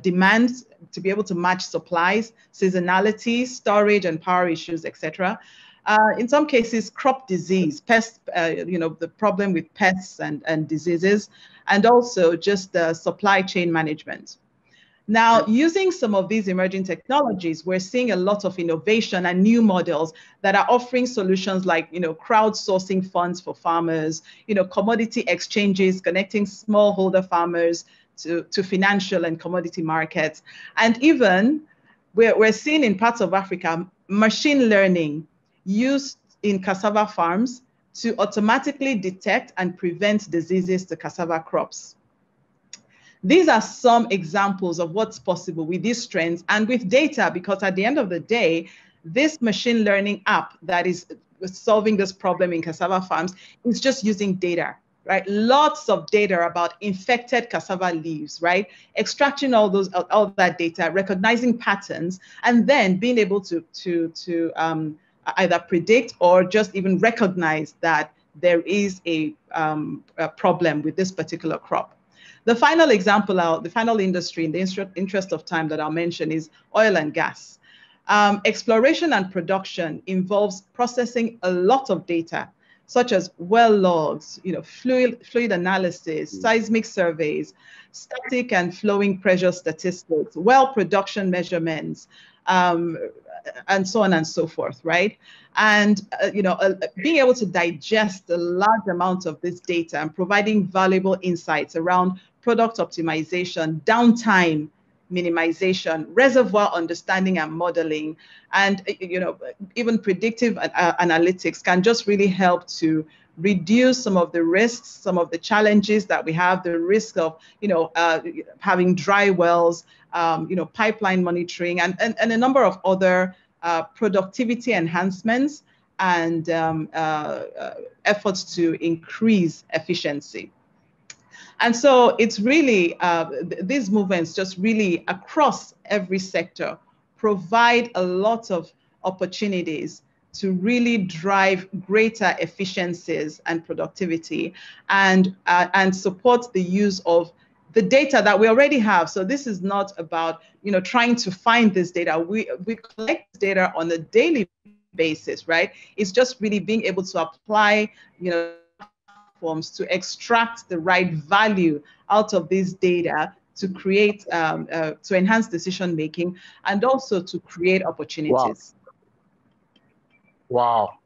demand to be able to match supplies, seasonality, storage and power issues, etc. In some cases, crop disease, pest, the problem with pests and diseases, and also just supply chain management. Now, using some of these emerging technologies, we're seeing a lot of innovation and new models that are offering solutions like, crowdsourcing funds for farmers, commodity exchanges, connecting smallholder farmers to financial and commodity markets. And even we're seeing in parts of Africa, machine learning used in cassava farms to automatically detect and prevent diseases to cassava crops. These are some examples of what's possible with these trends and with data, because at the end of the day, this machine learning app that is solving this problem in cassava farms is just using data, right? Lots of data about infected cassava leaves, right? Extracting all that data, recognizing patterns, and then being able to either predict or just even recognize that there is a problem with this particular crop. The final example, the final industry in the interest of time that I'll mention is oil and gas. Exploration and production involves processing a lot of data, such as well logs, fluid analysis, seismic surveys, static and flowing pressure statistics, well production measurements, and so on and so forth, right? And, being able to digest a large amount of this data and providing valuable insights around product optimization, downtime minimization, reservoir understanding and modeling, and, even predictive analytics can just really help to reduce some of the risks, some of the challenges that we have, the risk of, having dry wells, pipeline monitoring, and a number of other productivity enhancements and efforts to increase efficiency. And so it's really, these movements just really across every sector provide a lot of opportunities to really drive greater efficiencies and productivity and support the use of the data that we already have. So this is not about, trying to find this data. We collect data on a daily basis, right? It's just really being able to apply, platforms to extract the right value out of this data to create, to enhance decision making and also to create opportunities. Wow.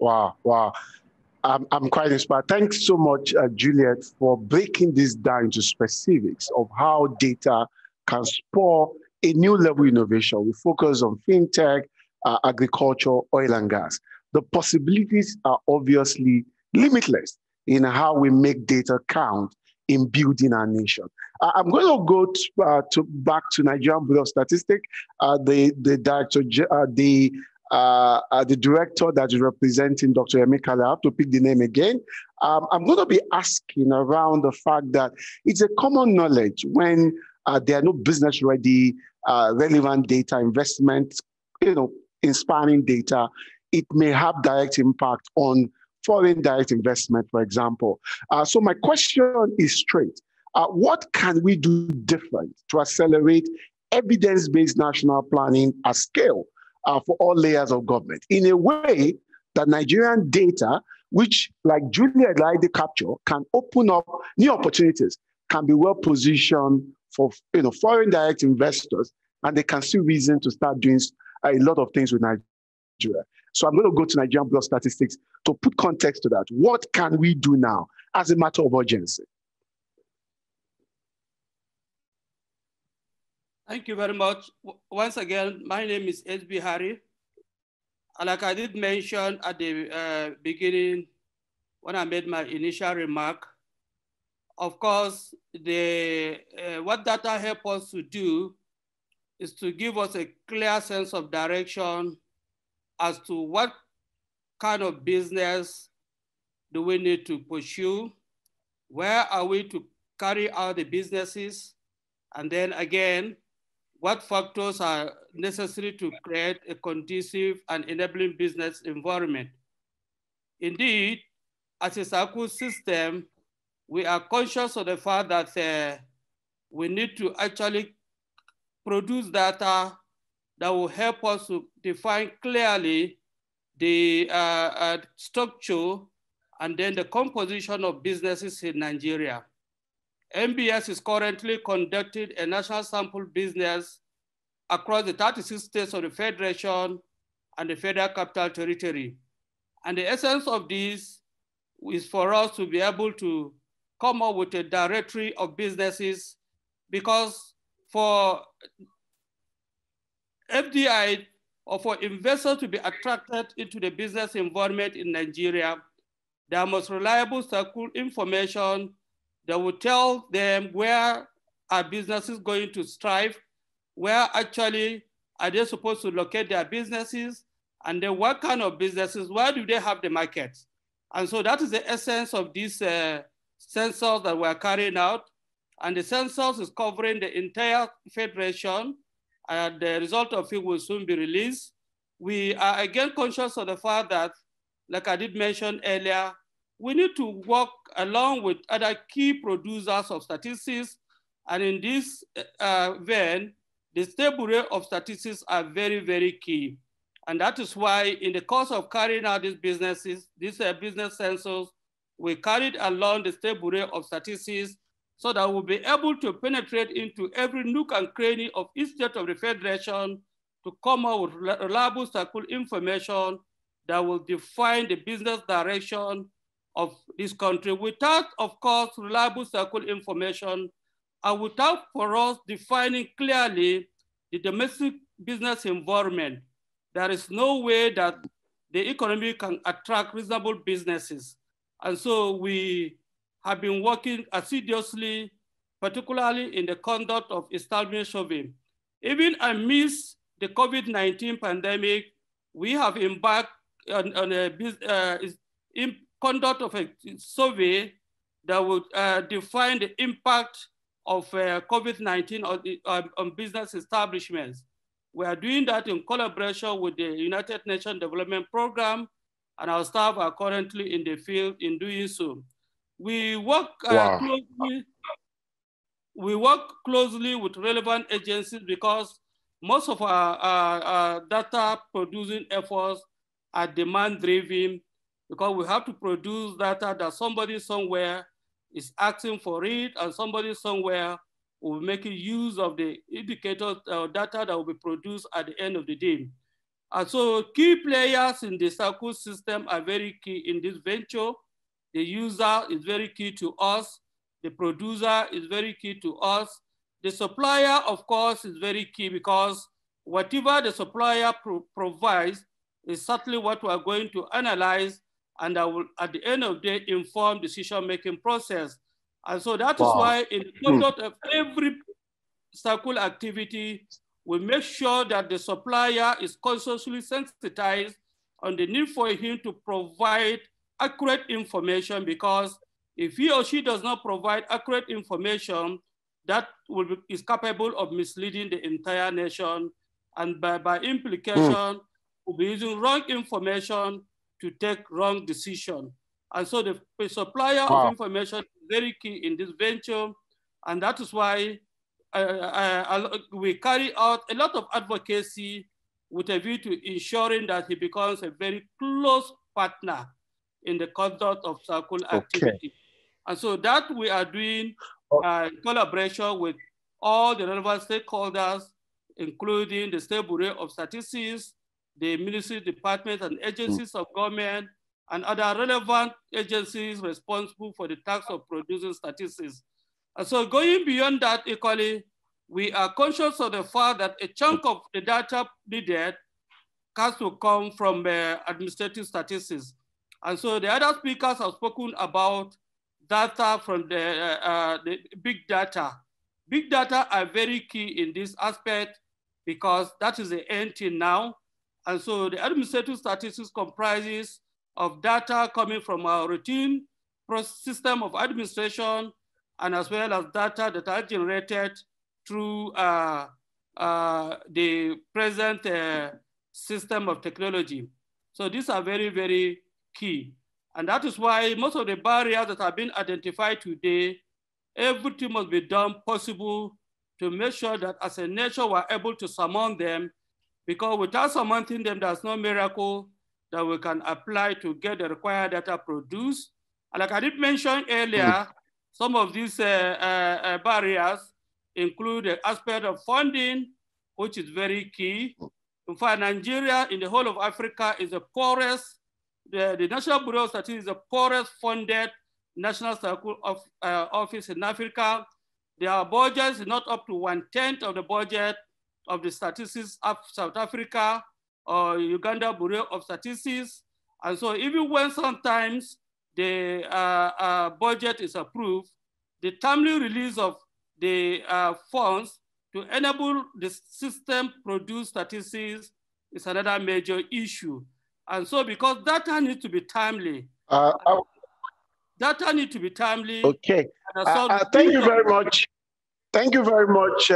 I'm quite inspired. Thanks so much, Juliet, for breaking this down into specifics of how data can spur a new level innovation. We focus on fintech, agriculture, oil and gas. The possibilities are obviously limitless in how we make data count in building our nation. I'm going to go back to Nigerian Bureau of Statistics, the director that is representing Dr. Emeka. I have to pick the name again. I'm going to be asking around the fact that it's a common knowledge when there are no business-ready, relevant data investment, inspiring data, it may have direct impact on foreign direct investment, for example. So my question is straight. What can we do different to accelerate evidence-based national planning at scale for all layers of government in a way that Nigerian data, which like Juliet Laide capture, can open up new opportunities, can be well positioned for foreign direct investors, and they can see reason to start doing a lot of things with Nigeria. So I'm going to go to Nigerian Bureau of Statistics to put context to that. What can we do now as a matter of urgency? Thank you very much. Once again, my name is S.B. Harry. Like I did mention at the beginning, when I made my initial remark, of course, what data help us to do is to give us a clear sense of direction as to what kind of business do we need to pursue, where are we to carry out the businesses? And then again, what factors are necessary to create a conducive and enabling business environment? Indeed, as a circle system, we are conscious of the fact that we need to actually produce data that will help us to define clearly the structure and then the composition of businesses in Nigeria. MBS is currently conducting a national sample business across the 36 states of the Federation and the Federal Capital Territory. And the essence of this is for us to be able to come up with a directory of businesses, because for FDI or for investors to be attracted into the business environment in Nigeria, there must reliable circle information that will tell them where are businesses going to strive, where actually are they supposed to locate their businesses, and then what kind of businesses, where do they have the markets? And so that is the essence of this census that we're carrying out. And the census is covering the entire Federation, and the result of it will soon be released. We are again conscious of the fact that, like I did mention earlier, we need to work along with other key producers of statistics. And in this vein, the State Bureau of Statistics are very, very key. And that is why in the course of carrying out these businesses, this business census, we carried along the State Bureau of Statistics so that we'll be able to penetrate into every nook and cranny of each state of the Federation to come up with reliable circle information that will define the business direction of this country. Without, of course, reliable circle information, and without for us defining clearly the domestic business environment, there is no way that the economy can attract reasonable businesses. And so we have been working assiduously, particularly in the conduct of establishment survey. Even amidst the COVID-19 pandemic, we have embarked on a conduct of a survey that would define the impact of COVID-19 on business establishments. We are doing that in collaboration with the United Nations Development Program, and our staff are currently in the field in doing so. We work closely with relevant agencies because most of our data producing efforts are demand-driven, because we have to produce data that somebody somewhere is asking for it, and somebody somewhere will be making use of the indicators data that will be produced at the end of the day. And so key players in the circle system are very key in this venture. The user is very key to us. The producer is very key to us. The supplier, of course, is very key, because whatever the supplier provides is certainly what we are going to analyze, and that will, at the end of the day, inform decision-making process. And so that is why in the conduct of every circle activity, we make sure that the supplier is consciously sensitized on the need for him to provide accurate information, because if he or she does not provide accurate information, that is capable of misleading the entire nation, and by implication, we'll be using wrong information to take wrong decision. And so the supplier of information is very key in this venture, and that is why we carry out a lot of advocacy with a view to ensuring that he becomes a very close partner in the conduct of circle activity. And so that we are doing in collaboration with all the relevant stakeholders, including the State Bureau of Statistics, the ministry departments and agencies of government, and other relevant agencies responsible for the task of producing statistics. And so going beyond that equally, we are conscious of the fact that a chunk of the data needed has to come from administrative statistics. And so the other speakers have spoken about data from the big data. Big data are very key in this aspect, because that is the end till now. And so the administrative statistics comprises of data coming from our routine system of administration, and as well as data that are generated through the present system of technology. So these are very, very key. And that is why most of the barriers that have been identified today, everything must be done possible to make sure that as a nation we're able to surmount them, because without surmounting them, there's no miracle that we can apply to get the required data produced. And like I did mention earlier, some of these barriers include the aspect of funding, which is very key. In fact, Nigeria in the whole of Africa is the poorest, the National Bureau of Statistics is the poorest funded national office in Africa. Their budget is not up to 1/10 of the budget of the statistics of South Africa or Uganda Bureau of Statistics. And so even when sometimes the budget is approved, the timely release of the funds to enable the system produce statistics is another major issue. And so because data needs to be timely, data need to be timely. Okay, thank you very much. Thank you very much,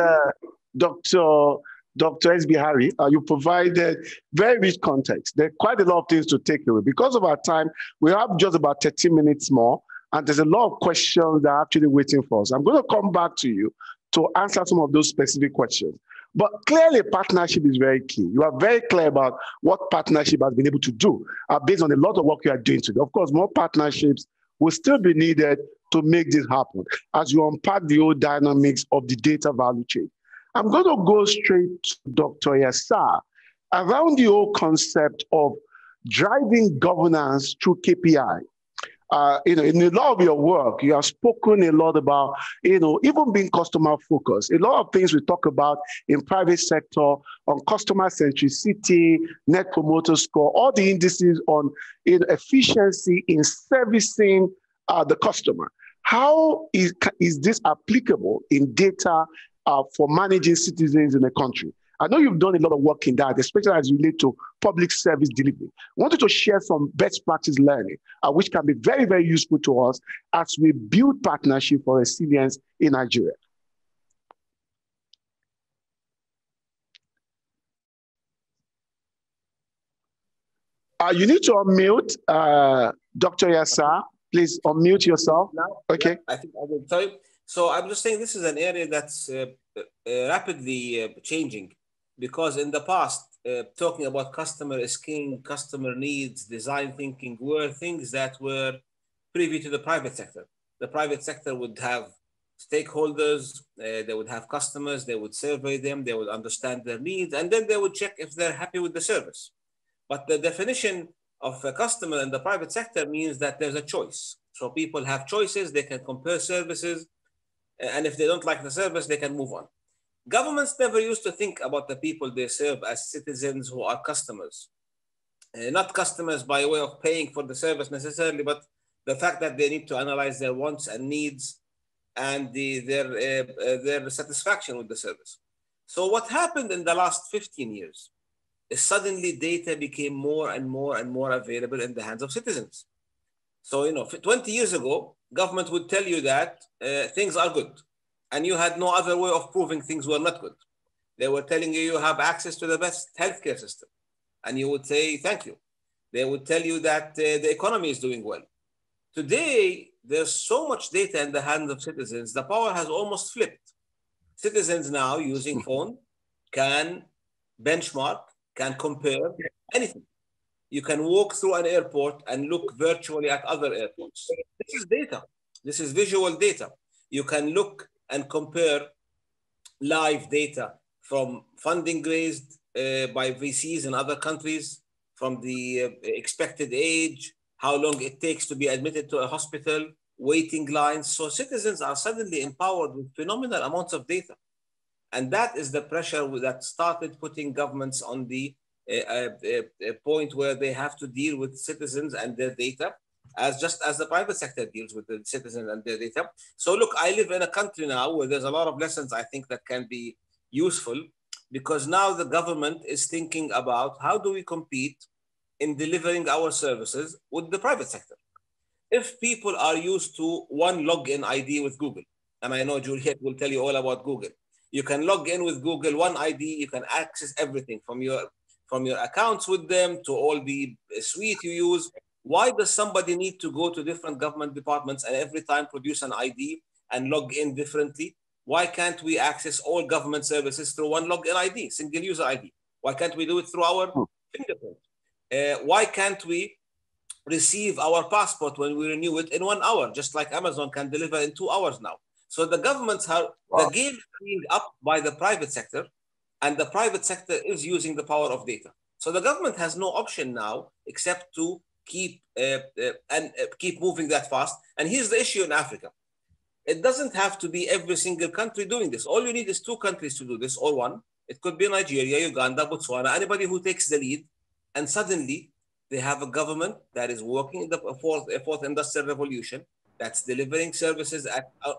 Dr. S.B. Harry. You provided very rich context. There are quite a lot of things to take away. Because of our time, we have just about 30 minutes more, and there's a lot of questions that are actually waiting for us. I'm going to come back to you to answer some of those specific questions. But clearly, partnership is very key. You are very clear about what partnership has been able to do based on a lot of work you are doing today. Of course, more partnerships will still be needed to make this happen as you unpack the whole dynamics of the data value chain. I'm going to go straight to Dr. Yassar around the whole concept of driving governance through KPI. In a lot of your work, you have spoken a lot about, even being customer focused. A lot of things we talk about in private sector on customer centricity, net promoter score, all the indices on efficiency in servicing the customer. How is this applicable in data for managing citizens in a country? I know you've done a lot of work in that, especially as it relates to public service delivery. I wanted to share some best practice learning, which can be very, very useful to us as we build partnership for resilience in Nigeria. You need to unmute, Dr. Yassar. Please unmute yourself. Okay. I think I will tell you. So I'm just saying this is an area that's rapidly changing, because in the past, talking about customer is king, customer needs, design thinking were things that were privy to the private sector. The private sector would have stakeholders, they would have customers, they would survey them, they would understand their needs, and then they would check if they're happy with the service. But the definition of a customer in the private sector means that there's a choice. So people have choices, they can compare services, and if they don't like the service, they can move on. Governments never used to think about the people they serve as citizens who are customers. Not customers by way of paying for the service necessarily, but the fact that they need to analyze their wants and needs and their satisfaction with the service. So what happened in the last 15 years is suddenly data became more and more and more available in the hands of citizens. So, 20 years ago, government would tell you that things are good, and you had no other way of proving things were not good. They were telling you you have access to the best healthcare system, and you would say, thank you. They would tell you that the economy is doing well. Today, there's so much data in the hands of citizens, the power has almost flipped. Citizens now using phone can benchmark, can compare anything. You can walk through an airport and look virtually at other airports. This is data. This is visual data. You can look and compare live data from funding raised by VCs in other countries, from the expected age, how long it takes to be admitted to a hospital, waiting lines. So citizens are suddenly empowered with phenomenal amounts of data. And that is the pressure that started putting governments on the point where they have to deal with citizens and their data, just as the private sector deals with the citizens and their data. So look, I live in a country now where there's a lot of lessons I think that can be useful, because now the government is thinking about how do we compete in delivering our services with the private sector. if people are used to one login ID with Google, and I know Juliet will tell you all about Google, you can log in with Google, one ID, you can access everything from your accounts with them to all the suite you use. Why does somebody need to go to different government departments and every time produce an ID and log in differently? Why can't we access all government services through one login ID, single user ID? Why can't we do it through our fingerprint? Why can't we receive our passport when we renew it in 1 hour, just like Amazon can deliver in 2 hours now? So the governments are, the game is being up by the private sector, and the private sector is using the power of data. So the government has no option now except to keep moving that fast. And here's the issue in Africa. It doesn't have to be every single country doing this. All you need is 2 countries to do this, or 1. It could be Nigeria, Uganda, Botswana, anybody who takes the lead, and suddenly they have a government that is working in the fourth industrial revolution, that's delivering services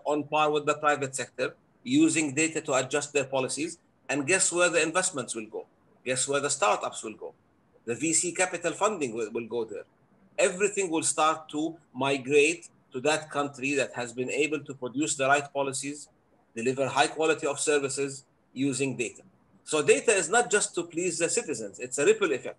on par with the private sector, using data to adjust their policies. And guess where the investments will go? Guess where the startups will go? The VC capital funding will go there. Everything will start to migrate to that country that has been able to produce the right policies, deliver high quality of services using data. So data is not just to please the citizens, it's a ripple effect.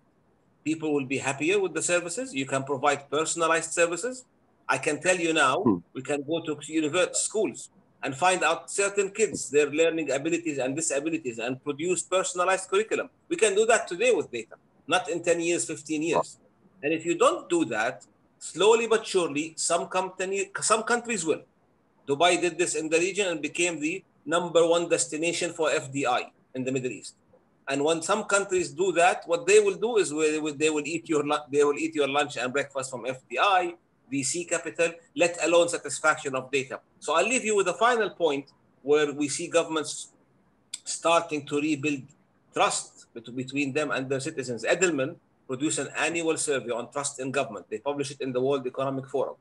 People will be happier with the services. You can provide personalized services. I can tell you now, we can go to university schools and find out certain kids, their learning abilities and disabilities, and produce personalized curriculum. We can do that today with data, not in 10 years, 15 years. And if you don't do that, slowly but surely, some countries will. Dubai did this in the region and became the #1 destination for FDI in the Middle East. And when some countries do that, what they will do is they will eat your lunch and breakfast from FDI, VC capital, let alone satisfaction of data. So I'll leave you with a final point where we see governments starting to rebuild trust between them and their citizens. Edelman produced an annual survey on trust in government. They publish it in the World Economic Forum.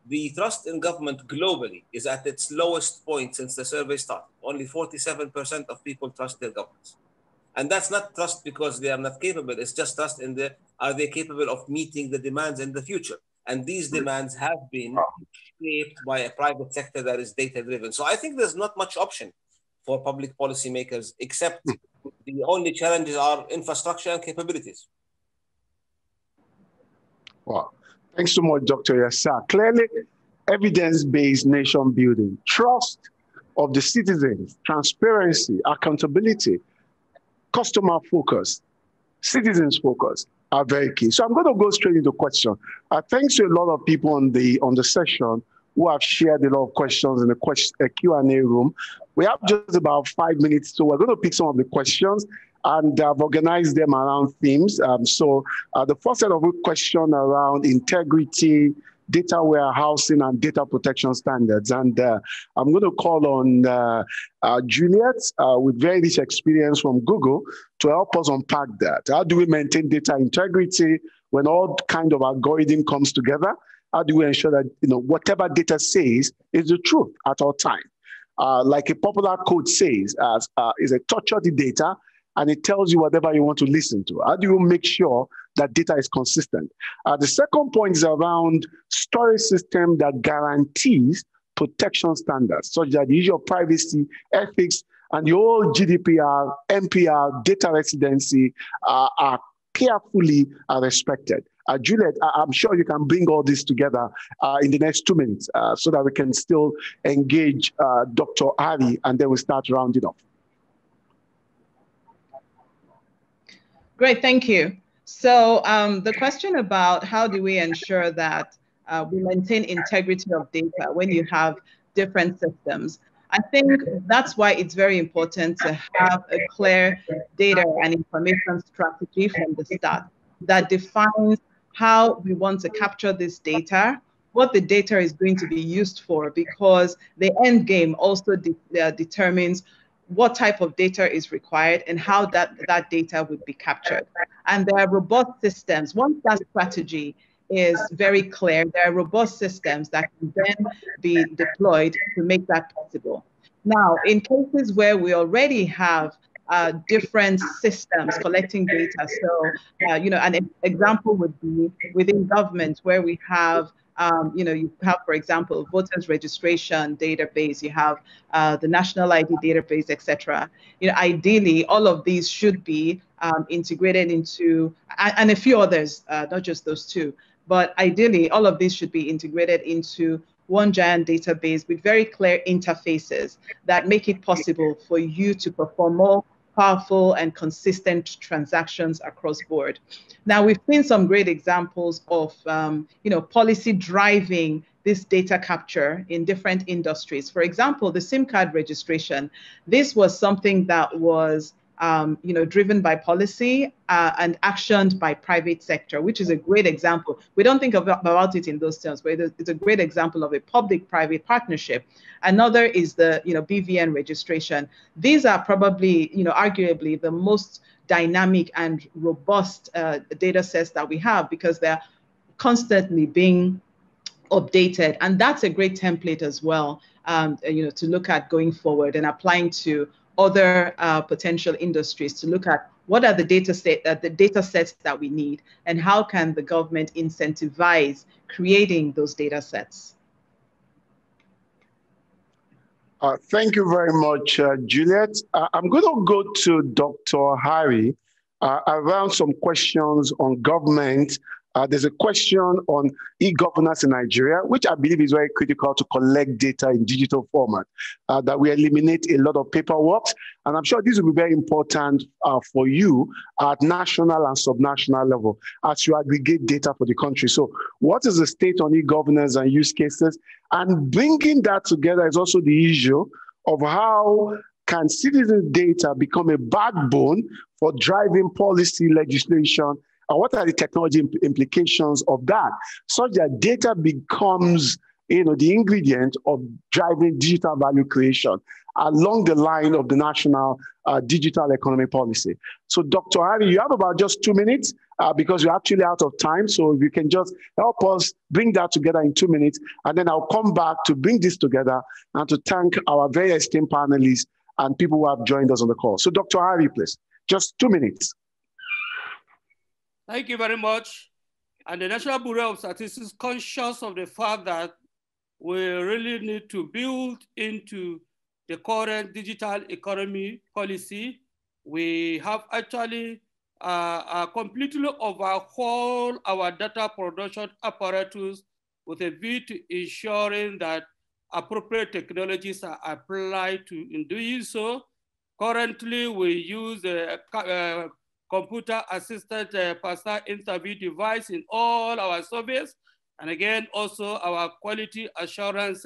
The trust in government globally is at its lowest point since the survey started. Only 47% of people trust their governments. And that's not trust because they are not capable. It's just trust in are they capable of meeting the demands in the future? And these demands have been shaped by a private sector that is data-driven. So I think there's not much option for public policymakers, except the only challenges are infrastructure and capabilities. Wow. Thanks so much, Dr. Yassar. Clearly, evidence-based nation building, trust of the citizens, transparency, accountability, customer focus, citizens focus are very key. So I'm going to go straight into question. Thanks to a lot of people on the session who have shared a lot of questions in the Q&A room. We have just about 5 minutes, so we're going to pick some of the questions and I've organized them around themes. The first set of questions around integrity, data warehousing, and data protection standards. And I'm going to call on Juliet with very rich experience from Google to help us unpack that. How do we maintain data integrity when all kind of algorithm comes together? How do we ensure that whatever data says is the truth at all time? Like a popular quote says, is a torture the data and it tells you whatever you want to listen to. How do you make sure that data is consistent? The second point is around storage system that guarantees protection standards, such that the issue of privacy, ethics, and the whole GDPR, NPR, data residency are carefully respected. Juliet, I'm sure you can bring all this together in the next 2 minutes so that we can still engage Dr. Ari, and then we start rounding up. Great, thank you. So the question about how do we ensure that we maintain integrity of data when you have different systems, I think that's why it's very important to have a clear data and information strategy from the start that defines how we want to capture this data, what the data is going to be used for, because the end game also determines what type of data is required and how that data would be captured. And there are robust systems. Once that strategy is very clear, there are robust systems that can then be deployed to make that possible. Now, in cases where we already have different systems collecting data, so an example would be within government where we have You have, for example, voters registration database, you have the national ID database, etc. Ideally, all of these should be integrated into, and a few others, not just those two, but ideally, all of these should be integrated into one giant database with very clear interfaces that make it possible for you to perform more powerful and consistent transactions across board. Now, we've seen some great examples of policy driving this data capture in different industries. For example, the SIM card registration. This was something that was driven by policy and actioned by private sector, which is a great example. We don't think about it in those terms, but it's a great example of a public-private partnership. Another is the BVN registration. These are probably, arguably the most dynamic and robust data sets that we have, because they're constantly being updated. And that's a great template as well, to look at going forward and applying to other potential industries, to look at what are the data sets that we need, and how can the government incentivize creating those data sets. Thank you very much, Juliet. I'm going to go to Dr. Harry around some questions on government. There's a question on e-governance in Nigeria, which I believe is very critical to collect data in digital format, that we eliminate a lot of paperwork. And I'm sure this will be very important for you at national and subnational level as you aggregate data for the country. So what is the state on e-governance and use cases? And bringing that together is also the issue of how can citizen data become a backbone for driving policy legislation, and what are the technology implications of that, such that data becomes, the ingredient of driving digital value creation along the line of the national digital economy policy. So, Dr. Harry, you have about just 2 minutes because you're actually out of time. So, if you can just help us bring that together in 2 minutes, and then I'll come back to bring this together and to thank our very esteemed panelists and people who have joined us on the call. So, Dr. Harry, please, just 2 minutes. Thank you very much. And the National Bureau of Statistics is conscious of the fact that we really need to build into the current digital economy policy. We have actually completely overhauled our data production apparatus with a view to ensuring that appropriate technologies are applied to in doing so. Currently, we use computer-assisted personal interview device in all our surveys. And again, also our quality assurance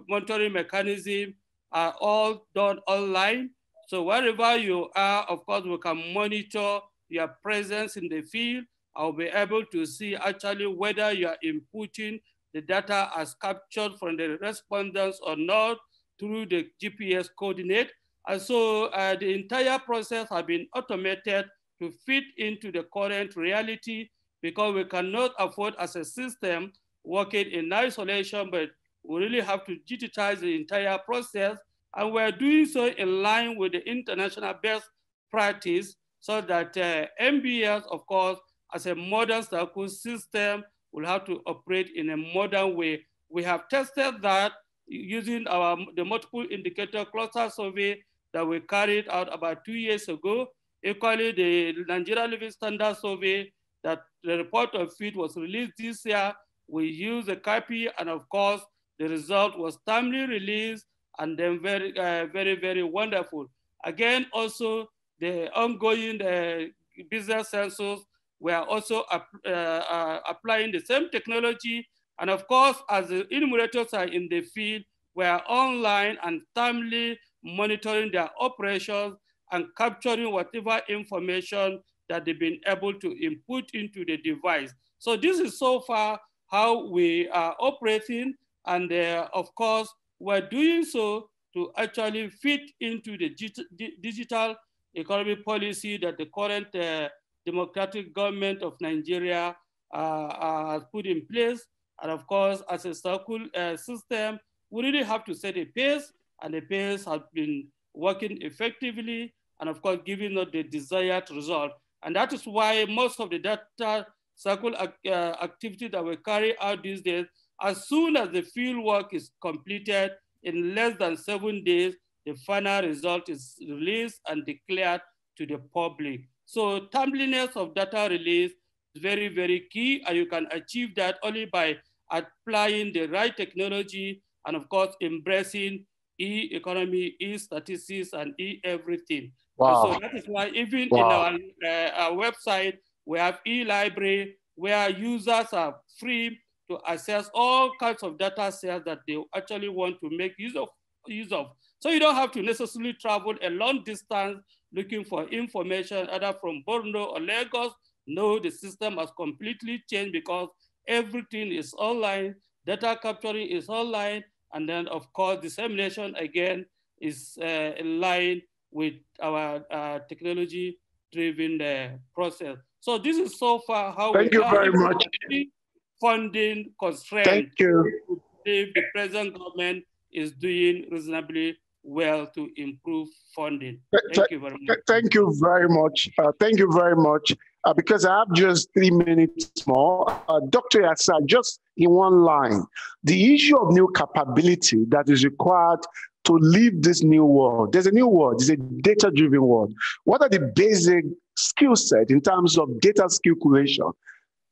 monitoring mechanism are all done online. So wherever you are, of course, we can monitor your presence in the field. I'll be able to see actually whether you are inputting the data as captured from the respondents or not through the GPS coordinate. And so the entire process has been automated to fit into the current reality, because we cannot afford as a system working in isolation, but we really have to digitize the entire process. And we're doing so in line with the international best practice, so that MBS, of course, as a modern circle system, will have to operate in a modern way. We have tested that using the multiple indicator cluster survey that we carried out about 2 years ago. Equally, the Nigeria Living Standard Survey that the report of it was released this year. We used the copy, and of course, the result was timely released, and then very, very wonderful. Again, also the ongoing business census, we are also applying the same technology. And of course, as the enumerators are in the field, we are online and timely monitoring their operations and capturing whatever information that they've been able to input into the device. So this is so far how we are operating. And of course, we're doing so to actually fit into the digital economy policy that the current democratic government of Nigeria has put in place. And of course, as a circle system, we really have to set a pace, and the pace has been working effectively, and of course, giving us the desired result. And that is why most of the data circle activity that we carry out these days, as soon as the field work is completed, in less than 7 days, the final result is released and declared to the public. So timeliness of data release is very, very key, and you can achieve that only by applying the right technology and of course embracing e-economy, e-statistics, and e-everything. Wow. So that is why even in our website, we have e-library where users are free to access all kinds of data sets that they actually want to make use of. So you don't have to necessarily travel a long distance looking for information either from Borno or Lagos. No, the system has completely changed because everything is online, data capturing is online, and then of course dissemination again is in line with our technology-driven process. So this is so far how Thank you very much. Funding constraint. Thank you. If the present government is doing reasonably well to improve funding. Thank you very much. Thank you very much. Thank you very much. Because I have just 3 minutes more, Dr. Yasa, just in one line, the issue of new capability that is required to live this new world. There's a new world. It's a data-driven world. What are the basic skill set in terms of data skill creation?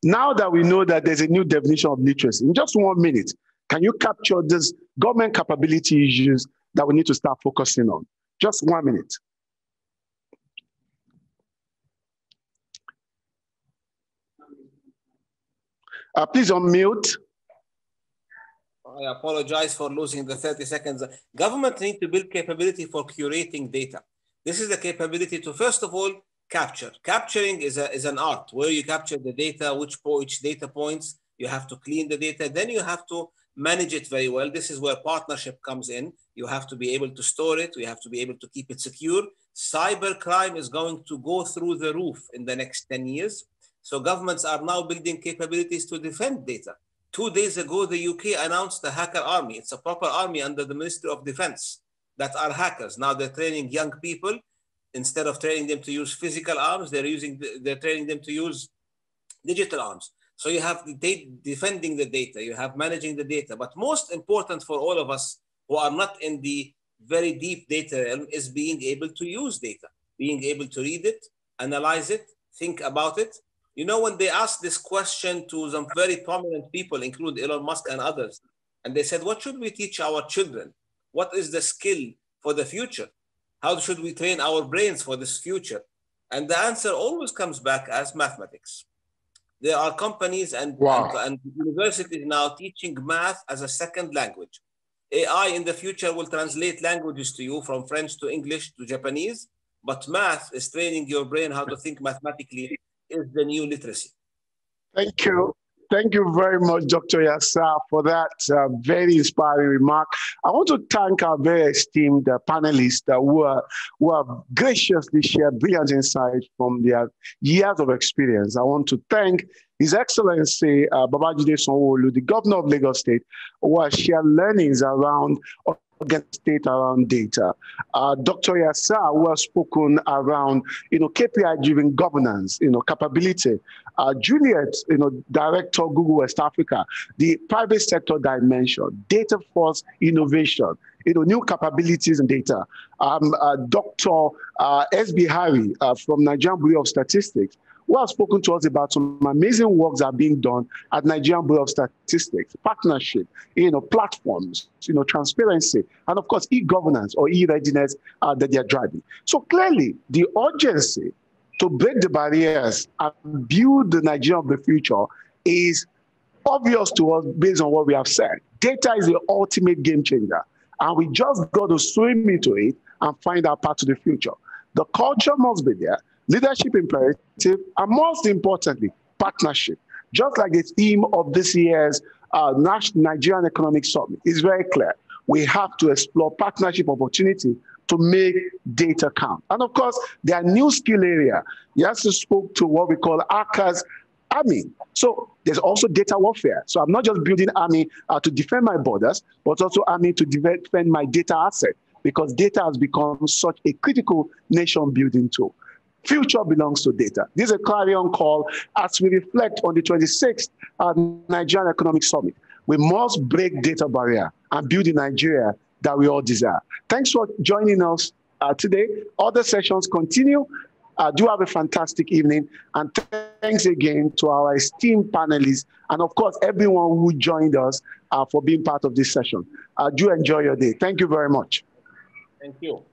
Now that we know that there's a new definition of literacy, in just 1 minute, can you capture these government capability issues that we need to start focusing on? Just 1 minute. Please unmute. I apologize for losing the 30 seconds. Government need to build capability for curating data. This is the capability to, first of all, capture. Capturing is an art where you capture the data, which data points, you have to clean the data, then you have to manage it very well. This is where partnership comes in. You have to be able to store it. You have to be able to keep it secure. Cybercrime is going to go through the roof in the next 10 years. So governments are now building capabilities to defend data. 2 days ago, the UK announced the hacker army. It's a proper army under the Ministry of Defense that are hackers. Now they're training young people. Instead of training them to use physical arms, they're training them to use digital arms. So you have defending the data, you have managing the data. But most important for all of us who are not in the very deep data realm is being able to use data, being able to read it, analyze it, think about it. You know, when they asked this question to some very prominent people, including Elon Musk and others, and they said, what should we teach our children? What is the skill for the future? How should we train our brains for this future? And the answer always comes back as mathematics. There are companies and universities now teaching math as a second language. AI in the future will translate languages to you from French to English to Japanese, but math is training your brain how to think mathematically is the new literacy. Thank you. Thank you very much, Dr. Yasa, for that very inspiring remark. I want to thank our very esteemed panelists who have graciously shared brilliant insights from their years of experience. I want to thank His Excellency Babajide Sanwo-Olu, the Governor of Lagos State, who has shared learnings around state around data. Dr. Yasa, who has spoken around, KPI-driven governance, capability. Juliet, Director Google West Africa, the private sector dimension, data force innovation, new capabilities in data. Dr. S.B. Hari from Nigerian Bureau of Statistics, who has spoken to us about some amazing works that are being done at Nigerian Bureau of Statistics, partnership, platforms, transparency, and of course, e-governance or e-readiness that they are driving. So clearly, the urgency to break the barriers and build the Nigeria of the future is obvious to us based on what we have said. Data is the ultimate game changer, and we just got to swim into it and find our path to the future. The culture must be there, leadership imperative, and most importantly, partnership. Just like the theme of this year's Nigerian Economic Summit is very clear. We have to explore partnership opportunity to make data count. And of course, there are new skill area. You also spoke to what we call ACA's army. So there's also data warfare. So I'm not just building army to defend my borders, but also army to defend my data asset, because data has become such a critical nation building tool. Future belongs to data. This is a clarion call as we reflect on the 26th Nigerian Economic Summit. We must break data barrier and build the Nigeria that we all desire. Thanks for joining us today. Other sessions continue. Do have a fantastic evening. And thanks again to our esteemed panelists and, of course, everyone who joined us for being part of this session. Do enjoy your day. Thank you very much. Thank you.